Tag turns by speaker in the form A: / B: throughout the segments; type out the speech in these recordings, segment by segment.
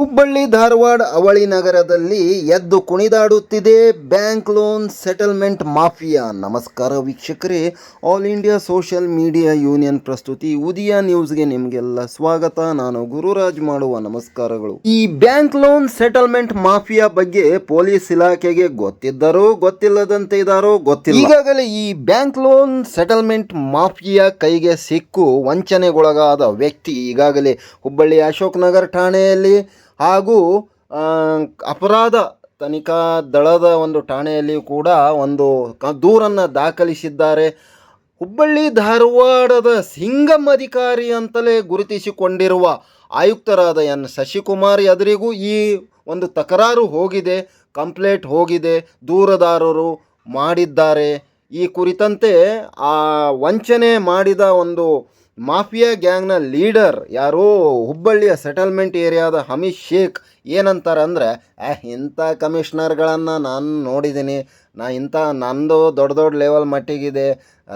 A: ಹುಬ್ಬಳ್ಳಿ ಧಾರವಾಡ ಅವಳಿ ನಗರದಲ್ಲಿ ಎದ್ದು ಕುಣಿದಾಡುತ್ತಿದೆ ಬ್ಯಾಂಕ್ ಲೋನ್ ಸೆಟಲ್ಮೆಂಟ್ ಮಾಫಿಯಾ. ನಮಸ್ಕಾರ ವೀಕ್ಷಕರೇ, all India social media union ಪ್ರಸ್ತುತಿ ಉದಯ ನ್ಯೂಸ್ಗೆ ನಿಮಗೆಲ್ಲ ಸ್ವಾಗತ. ನಾನು ಗುರುರಾಜ್ ಮಾಡುವ ನಮಸ್ಕಾರಗಳು. ಈ ಬ್ಯಾಂಕ್ ಲೋನ್ ಸೆಟಲ್ಮೆಂಟ್ ಮಾಫಿಯಾ ಬಗ್ಗೆ ಪೊಲೀಸ್ ಇಲಾಖೆಗೆ ಗೊತ್ತಿದ್ದರೋ ಗೊತ್ತಿಲ್ಲದಂತೆ ಇದ್ದಾರೋ ಗೊತ್ತಿಲ್ಲ. ಈಗಾಗಲೇ ಈ ಬ್ಯಾಂಕ್ ಲೋನ್ ಸೆಟಲ್ಮೆಂಟ್ ಮಾಫಿಯಾ ಕೈಗೆ ಸಿಕ್ಕು ವಂಚನೆಗೊಳಗಾದ ವ್ಯಕ್ತಿ ಈಗಾಗಲೇ ಹುಬ್ಬಳ್ಳಿ ಅಶೋಕ್ ನಗರ್ ಠಾಣೆಯಲ್ಲಿ ಹಾಗೂ ಅಪರಾಧ ತನಿಖಾ ದಳದ ಒಂದು ಠಾಣೆಯಲ್ಲಿ ಕೂಡ ಒಂದು ದೂರನ್ನು ದಾಖಲಿಸಿದ್ದಾರೆ. ಹುಬ್ಬಳ್ಳಿ ಧಾರವಾಡದ ಸಿಂಗಮ್ ಅಧಿಕಾರಿ ಅಂತಲೇ ಗುರುತಿಸಿಕೊಂಡಿರುವ ಆಯುಕ್ತರಾದ ಎನ್ ಶಶಿಕುಮಾರ್ ಎದುರಿಗೂ ಈ ಒಂದು ತಕರಾರು ಹೋಗಿದೆ, ಕಂಪ್ಲೇಂಟ್ ಹೋಗಿದೆ, ದೂರುದಾರರು ಮಾಡಿದ್ದಾರೆ. ಈ ಕುರಿತಂತೆ ಆ ವಂಚನೆ ಮಾಡಿದ ಒಂದು ಮಾಫಿಯಾ ಗ್ಯಾಂಗ್ನ ಲೀಡರ್ ಯಾರೋ ಹುಬ್ಬಳ್ಳಿಯ ಸೆಟಲ್ಮೆಂಟ್ ಏರಿಯಾದ ಹಮೀದ್ ಶೇಖ್ ಏನಂತಾರೆ ಅಂದರೆ, ಇಂಥ ಕಮಿಷನರ್ಗಳನ್ನು ನಾನು ನೋಡಿದ್ದೀನಿ, ನಂದು ದೊಡ್ಡ ದೊಡ್ಡ ಲೆವೆಲ್ ಮಟ್ಟಿಗಿದೆ,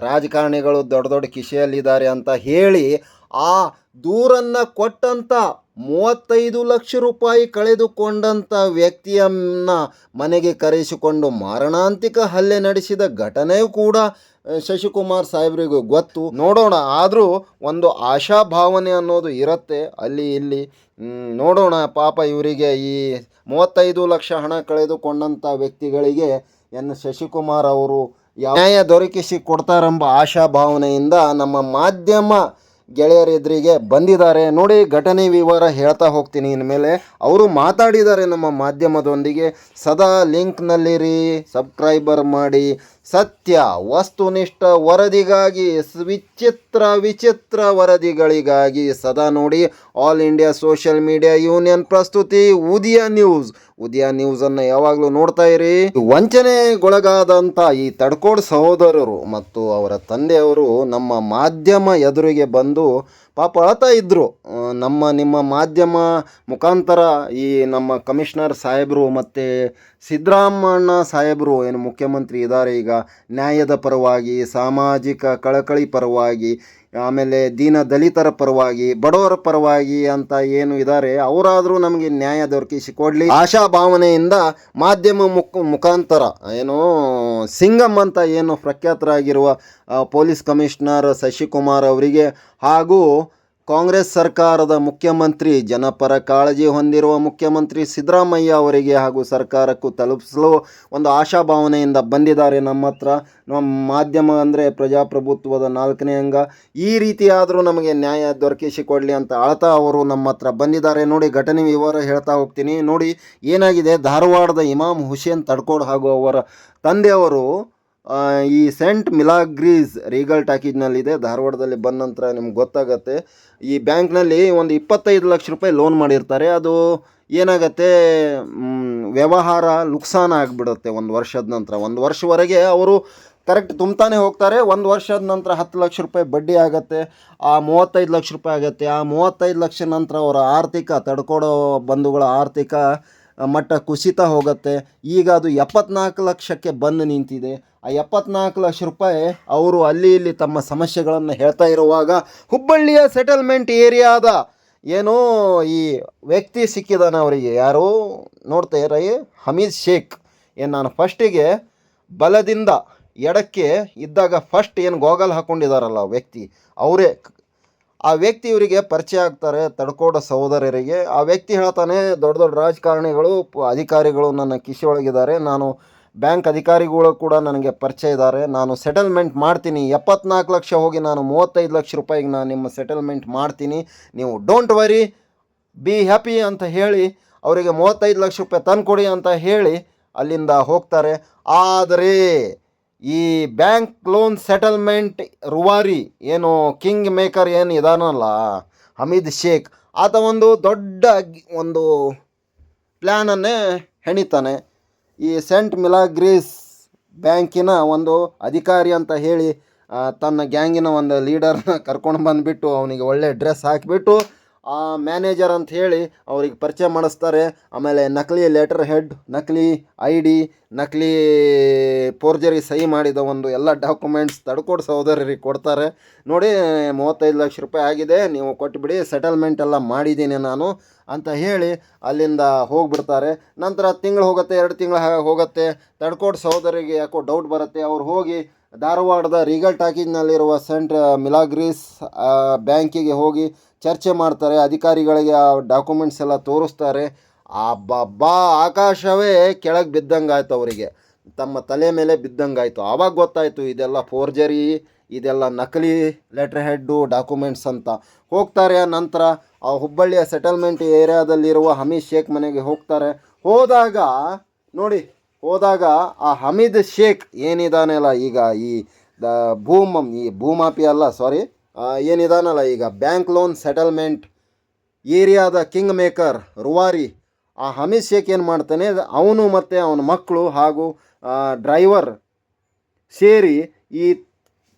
A: ರಾಜಕಾರಣಿಗಳು ದೊಡ್ಡ ದೊಡ್ಡ ಕಿಶೆಯಲ್ಲಿದ್ದಾರೆ ಅಂತ ಹೇಳಿ ಆ ದೂರನ್ನು ಕೊಟ್ಟಂಥ 35 ಲಕ್ಷ ರೂಪಾಯಿ ಕಳೆದುಕೊಂಡಂಥ ವ್ಯಕ್ತಿಯನ್ನ ಮನೆಗೆ ಕರೆಸಿಕೊಂಡು ಮಾರಣಾಂತಿಕ ಹಲ್ಲೆ ನಡೆಸಿದ ಘಟನೆಯೂ ಕೂಡ ಶಶಿಕುಮಾರ್ ಸಾಹೇಬ್ರಿಗೂ ಗೊತ್ತು. ನೋಡೋಣ, ಆದರೂ ಒಂದು ಆಶಾಭಾವನೆ ಅನ್ನೋದು ಇರುತ್ತೆ ಅಲ್ಲಿ ಇಲ್ಲಿ. ನೋಡೋಣ, ಪಾಪ ಇವರಿಗೆ ಈ 35 ಲಕ್ಷ ಹಣ ಕಳೆದುಕೊಂಡಂಥ ವ್ಯಕ್ತಿಗಳಿಗೆ ಎನ್ ಶಶಿಕುಮಾರ್ ಅವರು ನ್ಯಾಯ ದೊರಕಿಸಿ ಕೊಡ್ತಾರೆಂಬ ಆಶಾಭಾವನೆಯಿಂದ ನಮ್ಮ ಮಾಧ್ಯಮ ಗೆಳೆಯರೆದುರಿಗೆ ಬಂದಿದ್ದಾರೆ. ನೋಡಿ, ಘಟನೆ ವಿವರ ಹೇಳ್ತಾ ಹೋಗ್ತೀನಿ. ಇನ್ಮೇಲೆ ಅವರು ಮಾತಾಡಿದ್ದಾರೆ ನಮ್ಮ ಮಾಧ್ಯಮದೊಂದಿಗೆ. ಸದಾ ಲಿಂಕ್ನಲ್ಲಿರಿ, ಸಬ್ಸ್ಕ್ರೈಬರ್ ಮಾಡಿ. ಸತ್ಯ ವಸ್ತುನಿಷ್ಠ ವರದಿಗಾಗಿ, ವಿಚಿತ್ರ ವರದಿಗಳಿಗಾಗಿ ಸದಾ ನೋಡಿ all India social media union ಪ್ರಸ್ತುತಿ ಉದಯ ನ್ಯೂಸ್. ಉದಯ ನ್ಯೂಸನ್ನು ಯಾವಾಗಲೂ ನೋಡ್ತಾ ಇರಿ. ವಂಚನೆಗೊಳಗಾದಂಥ ಈ ತಡ್ಕೋಡ್ ಸಹೋದರರು ಮತ್ತು ಅವರ ತಂದೆಯವರು ನಮ್ಮ ಮಾಧ್ಯಮ ಎದುರಿಗೆ ಬಂದು ಪಾಪ ಅಳ್ತಾ ಇದ್ದರು. ನಿಮ್ಮ ಮಾಧ್ಯಮ ಮುಖಾಂತರ ಈ ನಮ್ಮ ಕಮಿಷನರ್ ಸಾಹೇಬರು ಮತ್ತು ಸಿದ್ದರಾಮಣ್ಣ ಸಾಹೇಬರು ಏನು ಮುಖ್ಯಮಂತ್ರಿ ಇದ್ದಾರೆ ಈಗ, ನ್ಯಾಯದ ಪರವಾಗಿ, ಸಾಮಾಜಿಕ ಕಳಕಳಿ ಪರವಾಗಿ, ಆಮೇಲೆ ದೀನ ದಲಿತರ ಪರವಾಗಿ, ಬಡವರ ಪರವಾಗಿ ಅಂತ ಏನು ಇದ್ದಾರೆ, ಅವರಾದರೂ ನಮಗೆ ನ್ಯಾಯ ದೊರಕಿಸಿಕೊಡಲಿ ಆಶಾಭಾವನೆಯಿಂದ ಮಾಧ್ಯಮ ಮುಖಾಂತರ ಏನು ಸಿಂಗಮ್ ಅಂತ ಏನು ಪ್ರಖ್ಯಾತರಾಗಿರುವ ಪೊಲೀಸ್ ಕಮಿಷನರ್ ಶಶಿಕುಮಾರ್ ಅವರಿಗೆ ಹಾಗೂ ಕಾಂಗ್ರೆಸ್ ಸರ್ಕಾರದ ಮುಖ್ಯಮಂತ್ರಿ, ಜನಪರ ಕಾಳಜಿ ಹೊಂದಿರುವ ಮುಖ್ಯಮಂತ್ರಿ ಸಿದ್ದರಾಮಯ್ಯ ಅವರಿಗೆ ಹಾಗೂ ಸರ್ಕಾರಕ್ಕೂ ತಲುಪಿಸಲು ಒಂದು ಆಶಾಭಾವನೆಯಿಂದ ಬಂದಿದ್ದಾರೆ ನಮ್ಮ ಹತ್ರ. ನಮ್ಮ ಮಾಧ್ಯಮ ಅಂದರೆ ಪ್ರಜಾಪ್ರಭುತ್ವದ 4ನೇ ಅಂಗ. ಈ ರೀತಿಯಾದರೂ ನಮಗೆ ನ್ಯಾಯ ದೊರಕಿಸಿಕೊಡಲಿ ಅಂತ ಅಳ್ತಾ ಅವರು ನಮ್ಮ ಹತ್ರ ಬಂದಿದ್ದಾರೆ. ನೋಡಿ, ಘಟನೆ ವಿವರ ಹೇಳ್ತಾ ಹೋಗ್ತೀನಿ. ನೋಡಿ ಏನಾಗಿದೆ, ಧಾರವಾಡದ ಇಮಾಮ್ ಹುಸೇನ್ ತಡ್ಕೋಡ್ ಹಾಗೂ ಅವರ ತಂದೆಯವರು ಈ ಸೆಂಟ್ ಮಿಲಾಗ್ರೀಸ್ ರೀಗಲ್ ಟಾಕೀಸ್ನಲ್ಲಿದೆ ಧಾರವಾಡದಲ್ಲಿ. ಬಂದ ನಂತರ ನಿಮ್ಗೆ ಗೊತ್ತಾಗತ್ತೆ, ಈ ಬ್ಯಾಂಕ್ನಲ್ಲಿ ಒಂದು 25 ಲಕ್ಷ ರೂಪಾಯಿ ಲೋನ್ ಮಾಡಿರ್ತಾರೆ. ಅದು ಏನಾಗತ್ತೆ, ವ್ಯವಹಾರ ನುಕ್ಸಾನ ಆಗಿಬಿಡುತ್ತೆ ಒಂದು ವರ್ಷದ ನಂತರ. ಒಂದು ವರ್ಷವರೆಗೆ ಅವರು ಕರೆಕ್ಟ್ ತುಂಬ್ತಾನೆ ಹೋಗ್ತಾರೆ. ಒಂದು ವರ್ಷದ ನಂತರ 10 ಲಕ್ಷ ರೂಪಾಯಿ ಬಡ್ಡಿ ಆಗುತ್ತೆ, ಆ 35 ಲಕ್ಷ ರೂಪಾಯಿ ಆಗುತ್ತೆ. ಆ 35 ಲಕ್ಷ ನಂತರ ಅವರ ಆರ್ಥಿಕ ತಡ್ಕೊಡೋ ಬಂಧುಗಳ ಆರ್ಥಿಕ ಮಟ್ಟ ಕುಸಿತ ಹೋಗುತ್ತೆ. ಈಗ ಅದು 74 ಲಕ್ಷಕ್ಕೆ ಬಂದು ನಿಂತಿದೆ. ಆ 74 ಲಕ್ಷ ರೂಪಾಯಿ ಅವರು ಅಲ್ಲಿ ಇಲ್ಲಿ ತಮ್ಮ ಸಮಸ್ಯೆಗಳನ್ನು ಹೇಳ್ತಾ ಇರುವಾಗ ಹುಬ್ಬಳ್ಳಿಯ ಸೆಟಲ್ಮೆಂಟ್ ಏರಿಯಾದ ಏನೋ ಈ ವ್ಯಕ್ತಿ ಸಿಕ್ಕಿದಾನೆ ಅವರಿಗೆ. ಯಾರು ನೋಡ್ತಾ ಇರ, ಹಮೀದ್ ಶೇಖ್. ಏನು ನಾನು ಫಸ್ಟಿಗೆ ಬಲದಿಂದ ಎಡಕ್ಕೆ ಇದ್ದಾಗ ಫಸ್ಟ್ ಏನು ಗೋಗಲ್ ಹಾಕ್ಕೊಂಡಿದ್ದಾರಲ್ಲ ವ್ಯಕ್ತಿ, ಅವರೇ ಆ ವ್ಯಕ್ತಿ ಇವರಿಗೆ ಪರಿಚಯ ಆಗ್ತಾರೆ, ತಡ್ಕೋಡ ಸಹೋದರರಿಗೆ. ಆ ವ್ಯಕ್ತಿ ಹೇಳ್ತಾನೆ, ದೊಡ್ಡ ದೊಡ್ಡ ರಾಜಕಾರಣಿಗಳು ಅಧಿಕಾರಿಗಳು ನನ್ನ ಕಿಶೆ ಒಳಗಿದ್ದಾರೆ, ನಾನು ಬ್ಯಾಂಕ್ ಅಧಿಕಾರಿಗಳು ಕೂಡ ನನಗೆ ಪರಿಚಯ ಇದ್ದಾರೆ, ನಾನು ಸೆಟಲ್ಮೆಂಟ್ ಮಾಡ್ತೀನಿ, 74 ಲಕ್ಷ ಹೋಗಿ ನಾನು 35 ಲಕ್ಷ ರೂಪಾಯಿಗೆ ನಾನು ನಿಮ್ಮ ಸೆಟಲ್ಮೆಂಟ್ ಮಾಡ್ತೀನಿ, ನೀವು ಡೋಂಟ್ ವರಿ, ಬಿ ಹ್ಯಾಪಿ ಅಂತ ಹೇಳಿ ಅವರಿಗೆ 35 ಲಕ್ಷ ರೂಪಾಯಿ ತಂದುಕೊಡಿ ಅಂತ ಹೇಳಿ ಅಲ್ಲಿಂದ ಹೋಗ್ತಾರೆ. ಆದರೆ ಈ ಬ್ಯಾಂಕ್ ಲೋನ್ ಸೆಟಲ್ಮೆಂಟ್ ರೂವಾರಿ ಏನು ಕಿಂಗ್ ಮೇಕರ್ ಏನು ಇದಾನಲ್ಲ ಹಮೀದ್ ಶೇಖ್, ಆತ ಒಂದು ದೊಡ್ಡ ಒಂದು ಪ್ಲ್ಯಾನನ್ನೇ ಹೆಣಿತಾನೆ. ಈ ಸೆಂಟ್ ಮಿಲಾಗ್ರೀಸ್ ಬ್ಯಾಂಕಿನ ಒಂದು ಅಧಿಕಾರಿ ಅಂತ ಹೇಳಿ ತನ್ನ ಗ್ಯಾಂಗಿನ ಒಂದು ಲೀಡರ್ನ ಕರ್ಕೊಂಡು ಬಂದುಬಿಟ್ಟು ಅವನಿಗೆ ಒಳ್ಳೆ ಡ್ರೆಸ್ ಹಾಕಿಬಿಟ್ಟು ಮ್ಯಾನೇಜರ್ ಅಂತ ಹೇಳಿ ಅವ್ರಿಗೆ ಪರಿಚಯ ಮಾಡಿಸ್ತಾರೆ. ಆಮೇಲೆ ನಕಲಿ ಲೆಟರ್ ಹೆಡ್, ನಕಲಿ ID, ನಕಲಿ ಫೋರ್ಜರಿ ಸಹಿ ಮಾಡಿದ ಒಂದು ಎಲ್ಲ ಡಾಕ್ಯುಮೆಂಟ್ಸ್ ತಡ್ಕೊಡು ಸಹೋದರರಿಗೆ ಕೊಡ್ತಾರೆ. ನೋಡಿ 35 ಲಕ್ಷ ರೂಪಾಯಿ ಆಗಿದೆ, ನೀವು ಕೊಟ್ಟುಬಿಡಿ, ಸೆಟಲ್ಮೆಂಟ್ ಎಲ್ಲ ಮಾಡಿದ್ದೀನಿ ನಾನು ಅಂತ ಹೇಳಿ ಅಲ್ಲಿಂದ ಹೋಗಿಬಿಡ್ತಾರೆ. ನಂತರ ತಿಂಗಳು ಹೋಗುತ್ತೆ, 2 ತಿಂಗಳು ಹೋಗುತ್ತೆ. ತಡ್ಕೊಡು ಸಹೋದರಿಗೆ ಯಾಕೋ ಡೌಟ್ ಬರುತ್ತೆ. ಅವ್ರು ಹೋಗಿ ಧಾರವಾಡದ ರೀಗಲ್ ಟಾಕೀಸ್ನಲ್ಲಿರುವ ಸೆಂಟ್ ಮಿಲಾಗ್ರೀಸ್ ಬ್ಯಾಂಕಿಗೆ ಹೋಗಿ ಚರ್ಚೆ ಮಾಡ್ತಾರೆ. ಅಧಿಕಾರಿಗಳಿಗೆ ಆ ಡಾಕ್ಯುಮೆಂಟ್ಸ್ ಎಲ್ಲ ತೋರಿಸ್ತಾರೆ. ಅಬ್ಬಬ್ಬಾ, ಆಕಾಶವೇ ಕೆಳಗೆ ಬಿದ್ದಂಗಾಯ್ತು ಅವರಿಗೆ, ತಮ್ಮ ತಲೆ ಮೇಲೆ ಬಿದ್ದಂಗಾಯ್ತು. ಆವಾಗ ಗೊತ್ತಾಯಿತು ಇದೆಲ್ಲ ಫೋರ್ಜರಿ, ಇದೆಲ್ಲ ನಕಲಿ ಲೆಟರ್ ಹೆಡ್ಡು ಡಾಕ್ಯುಮೆಂಟ್ಸ್ ಅಂತ. ಹೋಗ್ತಾರೆ. ನಂತರ ಆ ಹುಬ್ಬಳ್ಳಿಯ ಸೆಟಲ್ಮೆಂಟ್ ಏರಿಯಾದಲ್ಲಿರುವ ಹಮೀದ್ ಶೇಖ್ ಮನೆಗೆ ಹೋಗ್ತಾರೆ. ಹೋದಾಗ ಆ ಹಮೀದ್ ಶೇಖ್ ಏನಿದಾನಲ್ಲ ಈಗ ಈ ಭೂಮಾಫಿ ಅಲ್ಲ, ಸಾರಿ, ಏನಿದಾನಲ್ಲ ಈಗ ಬ್ಯಾಂಕ್ ಲೋನ್ ಸೆಟಲ್ಮೆಂಟ್ ಏರಿಯಾದ ಕಿಂಗ್ ಮೇಕರ್ ರೂವಾರಿ, ಆ ಹಮೀದ್ ಶೇಖ್ ಏನು ಮಾಡ್ತಾನೆ, ಅವನು ಮತ್ತು ಅವನ ಮಕ್ಕಳು ಹಾಗೂ ಡ್ರೈವರ್ ಸೇರಿ ಈ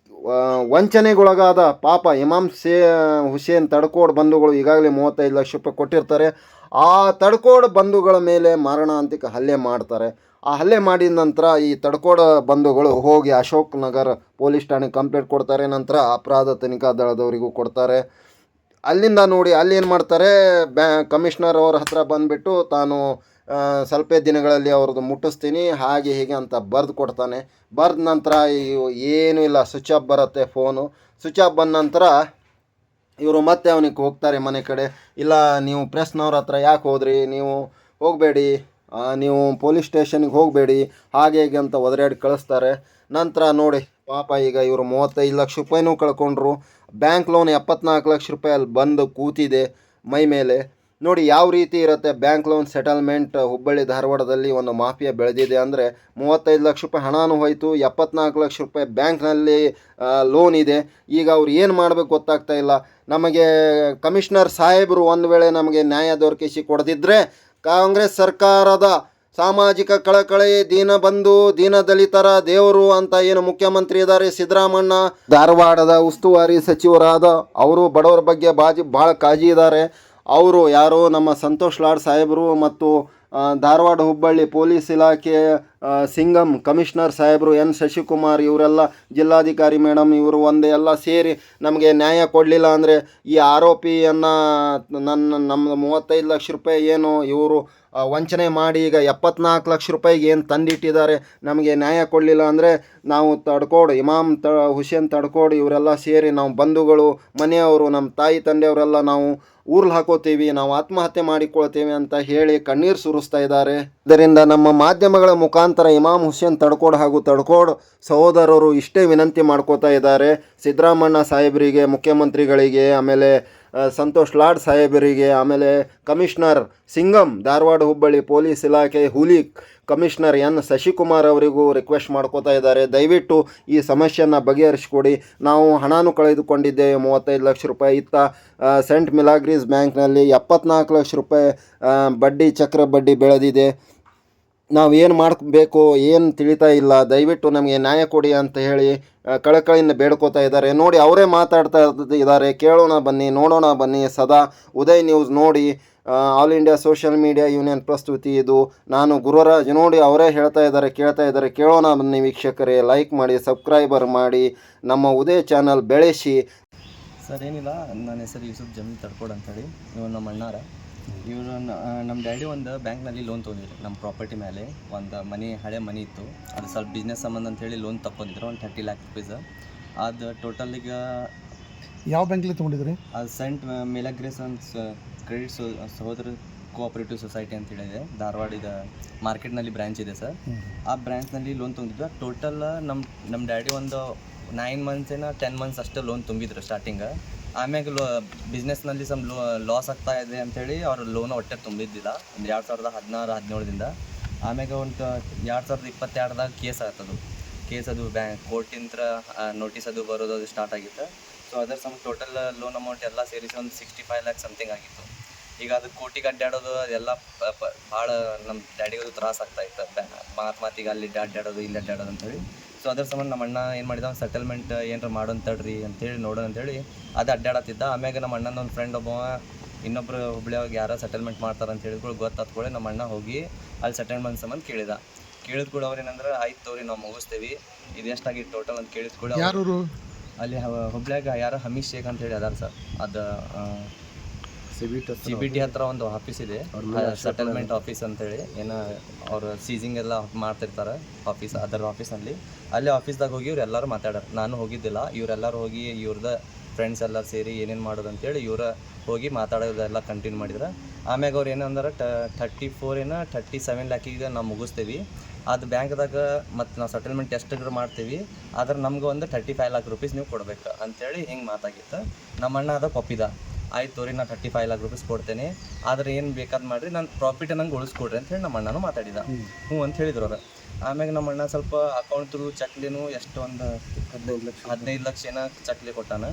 A: ವಂಚನೆಗೊಳಗಾದ ಪಾಪ ಇಮಾಮ್ ಹುಸೇನ್ ತಡ್ಕೋಡ್ ಬಂಧುಗಳು ಈಗಾಗಲೇ 35 ಲಕ್ಷ ರೂಪಾಯಿ ಕೊಟ್ಟಿರ್ತಾರೆ. ಆ ತಡ್ಕೋಡ್ ಬಂಧುಗಳ ಮೇಲೆ ಮಾರಣಾಂತಿಕ ಹಲ್ಲೆ ಮಾಡ್ತಾರೆ. ಆ ಹಲ್ಲೆ ಮಾಡಿದ ನಂತರ ಈ ತಡ್ಕೋಡ ಬಂಧುಗಳು ಹೋಗಿ ಅಶೋಕ್ ನಗರ್ ಪೊಲೀಸ್ ಠಾಣೆಗೆ ಕಂಪ್ಲೇಂಟ್ ಕೊಡ್ತಾರೆ. ನಂತರ ಅಪರಾಧ ತನಿಖಾ ದಳದವರಿಗೂ ಕೊಡ್ತಾರೆ. ಅಲ್ಲಿಂದ ನೋಡಿ ಅಲ್ಲಿ ಏನು ಮಾಡ್ತಾರೆ, ಕಮಿಷನರ್ ಅವ್ರ ಹತ್ರ ಬಂದುಬಿಟ್ಟು ತಾನು ಸ್ವಲ್ಪ ದಿನಗಳಲ್ಲಿ ಅವ್ರದ್ದು ಮುಟ್ಟಿಸ್ತೀನಿ ಹಾಗೆ ಹೀಗೆ ಅಂತ ಬರೆದು ಕೊಡ್ತಾನೆ. ಬರೆದ ನಂತರ ಏನೂ ಇಲ್ಲ, ಸ್ವಿಚ್ ಆಫ್ ಬರುತ್ತೆ ಫೋನು. ಸ್ವಿಚ್ ಆಫ್ ಬಂದ ನಂತರ ಇವರು ಮತ್ತೆ ಅವನಿಗೆ ಹೋಗ್ತಾರೆ ಮನೆ ಕಡೆ. ಇಲ್ಲ, ನೀವು ಪ್ರೆಸ್ನವ್ರ ಹತ್ರ ಯಾಕೆ ಹೋದ್ರಿ, ನೀವು ಹೋಗಬೇಡಿ, ನೀವು ಪೊಲೀಸ್ ಸ್ಟೇಷನ್ಗೆ ಹೋಗಬೇಡಿ, ಹಾಗೆ ಹೀಗೆ ಅಂತ ಒದರಾಡಿ ಕಳಿಸ್ತಾರೆ. ನಂತರ ನೋಡಿ ಪಾಪ ಈಗ ಇವರು 35 ಲಕ್ಷ ರೂಪಾಯಿನೂ ಕಳ್ಕೊಂಡ್ರು. ಬ್ಯಾಂಕ್ ಲೋನ್ 74 ಲಕ್ಷ ರೂಪಾಯಿ ಅಲ್ಲಿ ಬಂದು ಕೂತಿದೆ ಮೈ ಮೇಲೆ. ನೋಡಿ ಯಾವ ರೀತಿ ಇರುತ್ತೆ ಬ್ಯಾಂಕ್ ಲೋನ್ ಸೆಟಲ್ಮೆಂಟ್. ಹುಬ್ಬಳ್ಳಿ ಧಾರವಾಡದಲ್ಲಿ ಒಂದು ಮಾಫಿಯಾ ಬೆಳೆದಿದೆ ಅಂದರೆ 35 ಲಕ್ಷ ರೂಪಾಯಿ ಹಣನೂ ಹೋಯಿತು, 74 ಲಕ್ಷ ರೂಪಾಯಿ ಬ್ಯಾಂಕ್ನಲ್ಲಿ ಲೋನ್ ಇದೆ. ಈಗ ಅವ್ರು ಏನು ಮಾಡಬೇಕು ಗೊತ್ತಾಗ್ತಾ ಇಲ್ಲ. ನಮಗೆ ಕಮಿಷನರ್ ಸಾಹೇಬರು ಒಂದು ವೇಳೆ ನಮಗೆ ನ್ಯಾಯ ದೊರಕಿಸಿ ಕೊಡದಿದ್ದರೆ ಕಾಂಗ್ರೆಸ್ ಸರ್ಕಾರದ ಸಾಮಾಜಿಕ ಕಳಕಳಿ ದೀನಬಂಧು ದೀನದಲಿತರ ದೇವರು ಅಂತ ಏನು ಮುಖ್ಯಮಂತ್ರಿ ಇದ್ದಾರೆ ಸಿದ್ದರಾಮಣ್ಣ, ಧಾರವಾಡದ ಉಸ್ತುವಾರಿ ಸಚಿವರಾದ ಅವರು ಬಡವರ ಬಗ್ಗೆ ಭಾಳ ಕಾಳಜಿ ಇದ್ದಾರೆ. ಅವರು ಯಾರೋ ನಮ್ಮ ಸಂತೋಷ್ ಲಾಡ್ ಸಾಹೇಬರು ಮತ್ತು ಧಾರವಾಡ ಹುಬ್ಬಳ್ಳಿ ಪೊಲೀಸ್ ಇಲಾಖೆ ಸಿಂಗಂ ಕಮಿಷನರ್ ಸಾಹೇಬರು ಎನ್ ಶಶಿಕುಮಾರ್, ಇವರೆಲ್ಲ ಜಿಲ್ಲಾಧಿಕಾರಿ ಮೇಡಮ್, ಇವರು ಒಂದೇ ಎಲ್ಲ ಸೇರಿ ನಮಗೆ ನ್ಯಾಯ ಕೊಡಲಿಲ್ಲ ಅಂದರೆ ಈ ಆರೋಪಿಯನ್ನು ನಮ್ಮ 35 ಲಕ್ಷ ರೂಪಾಯಿ ಏನು ಇವರು ವಂಚನೆ ಮಾಡಿ ಈಗ 74 ಲಕ್ಷ ರೂಪಾಯಿಗೆ ಏನು ತಂದಿಟ್ಟಿದ್ದಾರೆ, ನಮಗೆ ನ್ಯಾಯ ಕೊಡಲಿಲ್ಲ ಅಂದರೆ ನಾವು ತಡ್ಕೋಡು ಇಮಾಮ್ ಹುಸೇನ್ ತಡ್ಕೋಡು ಇವರೆಲ್ಲ ಸೇರಿ ನಾವು ಬಂಧುಗಳು ಮನೆಯವರು ನಮ್ಮ ತಾಯಿ ತಂದೆಯವರೆಲ್ಲ ನಾವು ಊರ್ಲ್ ಹಾಕೋತೀವಿ, ನಾವು ಆತ್ಮಹತ್ಯೆ ಮಾಡಿಕೊಳ್ತೇವೆ ಅಂತ ಹೇಳಿ ಕಣ್ಣೀರು ಸುರಿಸ್ತಾ ಇದ್ದಾರೆ. ಇದರಿಂದ ನಮ್ಮ ಮಾಧ್ಯಮಗಳ ಮುಖಾಂತರ ಇಮಾಮ್ ಹುಸೇನ್ ತಡ್ಕೋಡ್ ಹಾಗೂ ತಡ್ಕೋಡ್ ಸಹೋದರರು ಇಷ್ಟೇ ವಿನಂತಿ ಮಾಡ್ಕೋತಾ ಇದ್ದಾರೆ ಸಿದ್ದರಾಮಣ್ಣ ಸಾಹೇಬರಿಗೆ, ಮುಖ್ಯಮಂತ್ರಿಗಳಿಗೆ, ಆಮೇಲೆ ಸಂತೋಷ್ ಲಾಡ್ ಸಾಹೇಬರಿಗೆ, ಆಮೇಲೆ ಕಮಿಷನರ್ ಸಿಂಗಂ ಧಾರವಾಡ ಹುಬ್ಬಳ್ಳಿ ಪೊಲೀಸ್ ಇಲಾಖೆ ಹುಲಿ ಕಮಿಷನರ್ ಎನ್ ಶಶಿಕುಮಾರ್ ಅವರಿಗೂ ರಿಕ್ವೆಸ್ಟ್ ಮಾಡ್ಕೋತಾ ಇದ್ದಾರೆ, ದಯವಿಟ್ಟು ಈ ಸಮಸ್ಯೆಯನ್ನು ಬಗೆಹರಿಸಿಕೊಡಿ. ನಾವು ಹಣನೂ ಕಳೆದುಕೊಂಡಿದ್ದೇವೆ 35 ಲಕ್ಷ ರೂಪಾಯಿ. ಇತ್ತ ಸೆಂಟ್ ಮಿಲಾಗ್ರೀಸ್ ಬ್ಯಾಂಕ್ನಲ್ಲಿ 74 ಲಕ್ಷ ರೂಪಾಯಿ ಬಡ್ಡಿ ಚಕ್ರ ಬಡ್ಡಿ ಬೆಳೆದಿದೆ. ನಾವು ಏನು ಮಾಡಬೇಕು ಏನು ತಿಳಿತಾ ಇಲ್ಲ, ದಯವಿಟ್ಟು ನಮಗೆ ನ್ಯಾಯ ಕೊಡಿ ಅಂತ ಹೇಳಿ ಕಳಕಳಿಯಿಂದ ಬೇಡ್ಕೋತಾ ಇದ್ದಾರೆ. ನೋಡಿ ಅವರೇ ಮಾತಾಡ್ತಾ ಇದ್ದಾರೆ, ಕೇಳೋಣ ಬನ್ನಿ, ನೋಡೋಣ ಬನ್ನಿ. ಸದಾ ಉದಯ್ ನ್ಯೂಸ್ ನೋಡಿ, all India social media union ಪ್ರಸ್ತುತಿ ಇದು. ನಾನು ಗುರುರಾಜ್. ನೋಡಿ ಅವರೇ ಹೇಳ್ತಾ ಇದ್ದಾರೆ, ಕೇಳ್ತಾ ಇದ್ದಾರೆ, ಕೇಳೋಣ ಬನ್ನಿ ವೀಕ್ಷಕರೇ. ಲೈಕ್ ಮಾಡಿ, ಸಬ್ಸ್ಕ್ರೈಬರ್ ಮಾಡಿ, ನಮ್ಮ ಉದಯ್ ಚಾನಲ್ ಬೆಳೆಸಿ.
B: ಸರ್ ಏನಿಲ್ಲ, ನನ್ನ ಹೆಸರು ಯೂಸುಫ್ ಜಮೀಲ್ ತಡ್ಕೋಡ್ ಅಂತೇಳಿ. ಇವ್ರು ನಮ್ಮ ಅಣ್ಣಾರ. ಇವರು ನಮ್ಮ ಡ್ಯಾಡಿ ಒಂದು ಬ್ಯಾಂಕ್ನಲ್ಲಿ ಲೋನ್ ತೊಗೊಂಡಿದ್ರು ನಮ್ಮ ಪ್ರಾಪರ್ಟಿ ಮೇಲೆ. ಒಂದು ಹಳೆ ಮನೆ ಇತ್ತು, ಅದು ಸ್ವಲ್ಪ ಬಿಸ್ನೆಸ್ ಸಂಬಂಧ ಅಂತೇಳಿ ಲೋನ್ ತಗೊಂಡಿದ್ರು, ಒಂದು 30 ಲ್ಯಾಕ್ ರುಪೀಸ್. ಅದು ಟೋಟಲ್ ಈಗ
C: ಯಾವ ಬ್ಯಾಂಕಲ್ಲಿ ತೊಗೊಂಡಿದ್ರಿ?
B: ಅದು ಸೆಂಟ್ ಮಿಲಾಗ್ರೀಸ್ ಅಂತ ಕ್ರೆಡಿಟ್ ಸಹೋದರ ಕೋಆಪರೇಟಿವ್ ಸೊಸೈಟಿ ಅಂತ ಹೇಳಿದೆ, ಧಾರವಾಡದ ಮಾರ್ಕೆಟ್ನಲ್ಲಿ ಬ್ರ್ಯಾಂಚ್ ಇದೆ ಸರ್. ಆ ಬ್ರ್ಯಾಂಚ್ನಲ್ಲಿ ಲೋನ್ ತೊಗೊಂಡಿದ್ವಿ. ಟೋಟಲ್ ನಮ್ಮ ಡ್ಯಾಡಿ ಒಂದು 9 ಮಂತ್ಸ್ 10 ಮಂತ್ಸ್ ಅಷ್ಟೇ ಲೋನ್ ತುಂಬಿದ್ರು ಸ್ಟಾರ್ಟಿಂಗ್. ಆಮ್ಯಾಗ ಬಿಸ್ನೆಸ್ನಲ್ಲಿ ಲಾಸ್ ಆಗ್ತಾ ಇದೆ ಅಂಥೇಳಿ ಅವರು ಲೋನ್ ಒಟ್ಟೆ ತುಂಬಿದ್ದಿಲ್ಲ ಒಂದು 2016-17ದಿಂದ. ಆಮ್ಯಾಗ ಒಂದು 2022ದಾಗ ಕೇಸ್ ಅದು ಕೋರ್ಟಿಂದ ನೋಟಿಸ್ ಅದು ಬರೋದು ಸ್ಟಾರ್ಟ್ ಆಗಿತ್ತು. ಸೊ ಅದರ ಟೋಟಲ್ ಲೋನ್ ಅಮೌಂಟ್ ಎಲ್ಲ ಸೇರಿಸಿ ಒಂದು 65 ಲ್ಯಾಕ್ ಸಮಥಿಂಗ್ ಆಗಿತ್ತು. ಈಗ ಅದು ಕೋರ್ಟಿಗೆ ಅಡ್ಡಾಡೋದು ಅದೆಲ್ಲ ಭಾಳ ನಮ್ಮ ಡ್ಯಾಡಿಗೂ ತ್ರಾಸ ಆಗ್ತಾಯಿತ್ತು. ಮಾತಿಗೆ ಅಲ್ಲಿ ಅಡ್ಡಾಡೋದು ಇಲ್ಲಿ ಅಡ್ಡಾಡೋದು ಅಂಥೇಳಿ. ಸೊ ಅದ್ರ ಸಂಬಂಧ ನಮ್ಮ ಅಣ್ಣ ಏನು ಮಾಡಿದ, ಸೆಟಲ್ಮೆಂಟ್ ಏನಾರ ಮಾಡೋಣ ತಡ್ರಿ ಅಂತೇಳಿ ನೋಡೋಣ ಅಂತೇಳಿ ಅದು ಅಡ್ಡಾಡತ್ತಿದ್ದ. ಆಮ್ಯಾಗ ನಮ್ಮ ಅಣ್ಣನ ಒಂದು ಫ್ರೆಂಡ್ ಒಬ್ಬ ಇನ್ನೊಬ್ರು ಹುಬ್ಳಿಯಾಗ ಯಾರೋ ಸೆಟಲ್ಮೆಂಟ್ ಮಾಡ್ತಾರೆ ಅಂತ ಹೇಳಿದ್ಗಳು ಗೊತ್ತಾತ್ಕೊಳ್ಳೆ ನಮ್ಮ ಅಣ್ಣ ಹೋಗಿ ಅಲ್ಲಿ ಸೆಟಲ್ಮೆಂಟ್ ಸಂಬಂಧ ಕೇಳಿದ ಕೂಡ ಅವ್ರು ಏನಂದ್ರೆ ಆಯ್ತು ತೋರಿ ನಾವು ಮುಗಿಸ್ತೀವಿ ಇದು ಎಷ್ಟಾಗಿ ಟೋಟಲ್ ಅಂತ ಕೇಳಿದ ಕೂಡ
C: ಯಾರೂರು?
B: ಅಲ್ಲಿ ಹುಬ್ಳ್ಯಾಗ ಯಾರೋ ಹಮೀಶ್ ಶೇಖ್ ಅಂತ ಹೇಳಿ ಅದಾರ ಸರ್. ಅದು ಸಿ ಬಿ ಟಿ ಹತ್ರ ಒಂದು ಆಫೀಸ್ ಇದೆ, ಸೆಟಲ್ಮೆಂಟ್ ಆಫೀಸ್ ಅಂತೇಳಿ, ಏನೋ ಅವ್ರು ಸೀಸಿಂಗ್ ಎಲ್ಲ ಮಾಡ್ತಿರ್ತಾರೆ ಆಫೀಸ್, ಅದರ ಆಫೀಸಲ್ಲಿ. ಅಲ್ಲಿ ಆಫೀಸ್ದಾಗ ಹೋಗಿ ಇವ್ರು ಎಲ್ಲರೂ ಮಾತಾಡೋರು. ನಾನು ಹೋಗಿದ್ದಿಲ್ಲ, ಇವರೆಲ್ಲರೂ ಹೋಗಿ ಇವ್ರದ್ದು ಫ್ರೆಂಡ್ಸ್ ಎಲ್ಲ ಸೇರಿ ಏನೇನು ಮಾಡೋದು ಅಂತೇಳಿ ಇವ್ರು ಹೋಗಿ ಮಾತಾಡೋದೆಲ್ಲ ಕಂಟಿನ್ಯೂ ಮಾಡಿದ್ರೆ. ಆಮ್ಯಾಗ ಅವ್ರು ಏನಂದ್ರೆ 37 ಲ್ಯಾಕಿಗೆ ನಾವು ಮುಗಿಸ್ತೀವಿ, ಅದು ಬ್ಯಾಂಕ್ದಾಗ ಮತ್ತು ನಾವು ಸೆಟಲ್ಮೆಂಟ್ ಎಷ್ಟಾದ್ರೂ ಮಾಡ್ತೀವಿ, ಆದ್ರೆ ನಮ್ಗೆ ಒಂದು 35 lakh rupees ನೀವು ಕೊಡ್ಬೇಕು ಅಂತೇಳಿ ಹಿಂಗೆ ಮಾತಾಗಿತ್ತು. ನಮ್ಮ ಅಣ್ಣ ಅದಕ್ಕೆ ಒಪ್ಪಿದ. ಆಯ್ತು ತೋರಿ ನಾನು 35 lakh rupees ಕೊಡ್ತೇನೆ, ಆದರೆ ಏನು ಬೇಕಾದ್ ಮಾಡಿರಿ, ನನ್ನ ಪ್ರಾಫಿಟ್ ನಂಗೆ ಉಳಿಸ್ಕೊಡ್ರಿ ಅಂತೇಳಿ ನಮ್ಮ ಅಣ್ಣನೂ ಮಾತಾಡಿದ. ಹ್ಞೂ ಅಂತ ಹೇಳಿದ್ರು ಅವ್ರು. ಆಮ್ಯಾಗ ನಮ್ಮ ಅಣ್ಣ ಸ್ವಲ್ಪ ಅಕೌಂಟ್ ಥ್ರೂ ಚಕ್ಲಿನೂ ಎಷ್ಟು ಒಂದು 15 ಲಕ್ಷ ಏನೋ ಚಕ್ಲಿ ಕೊಟ್ಟಾನ.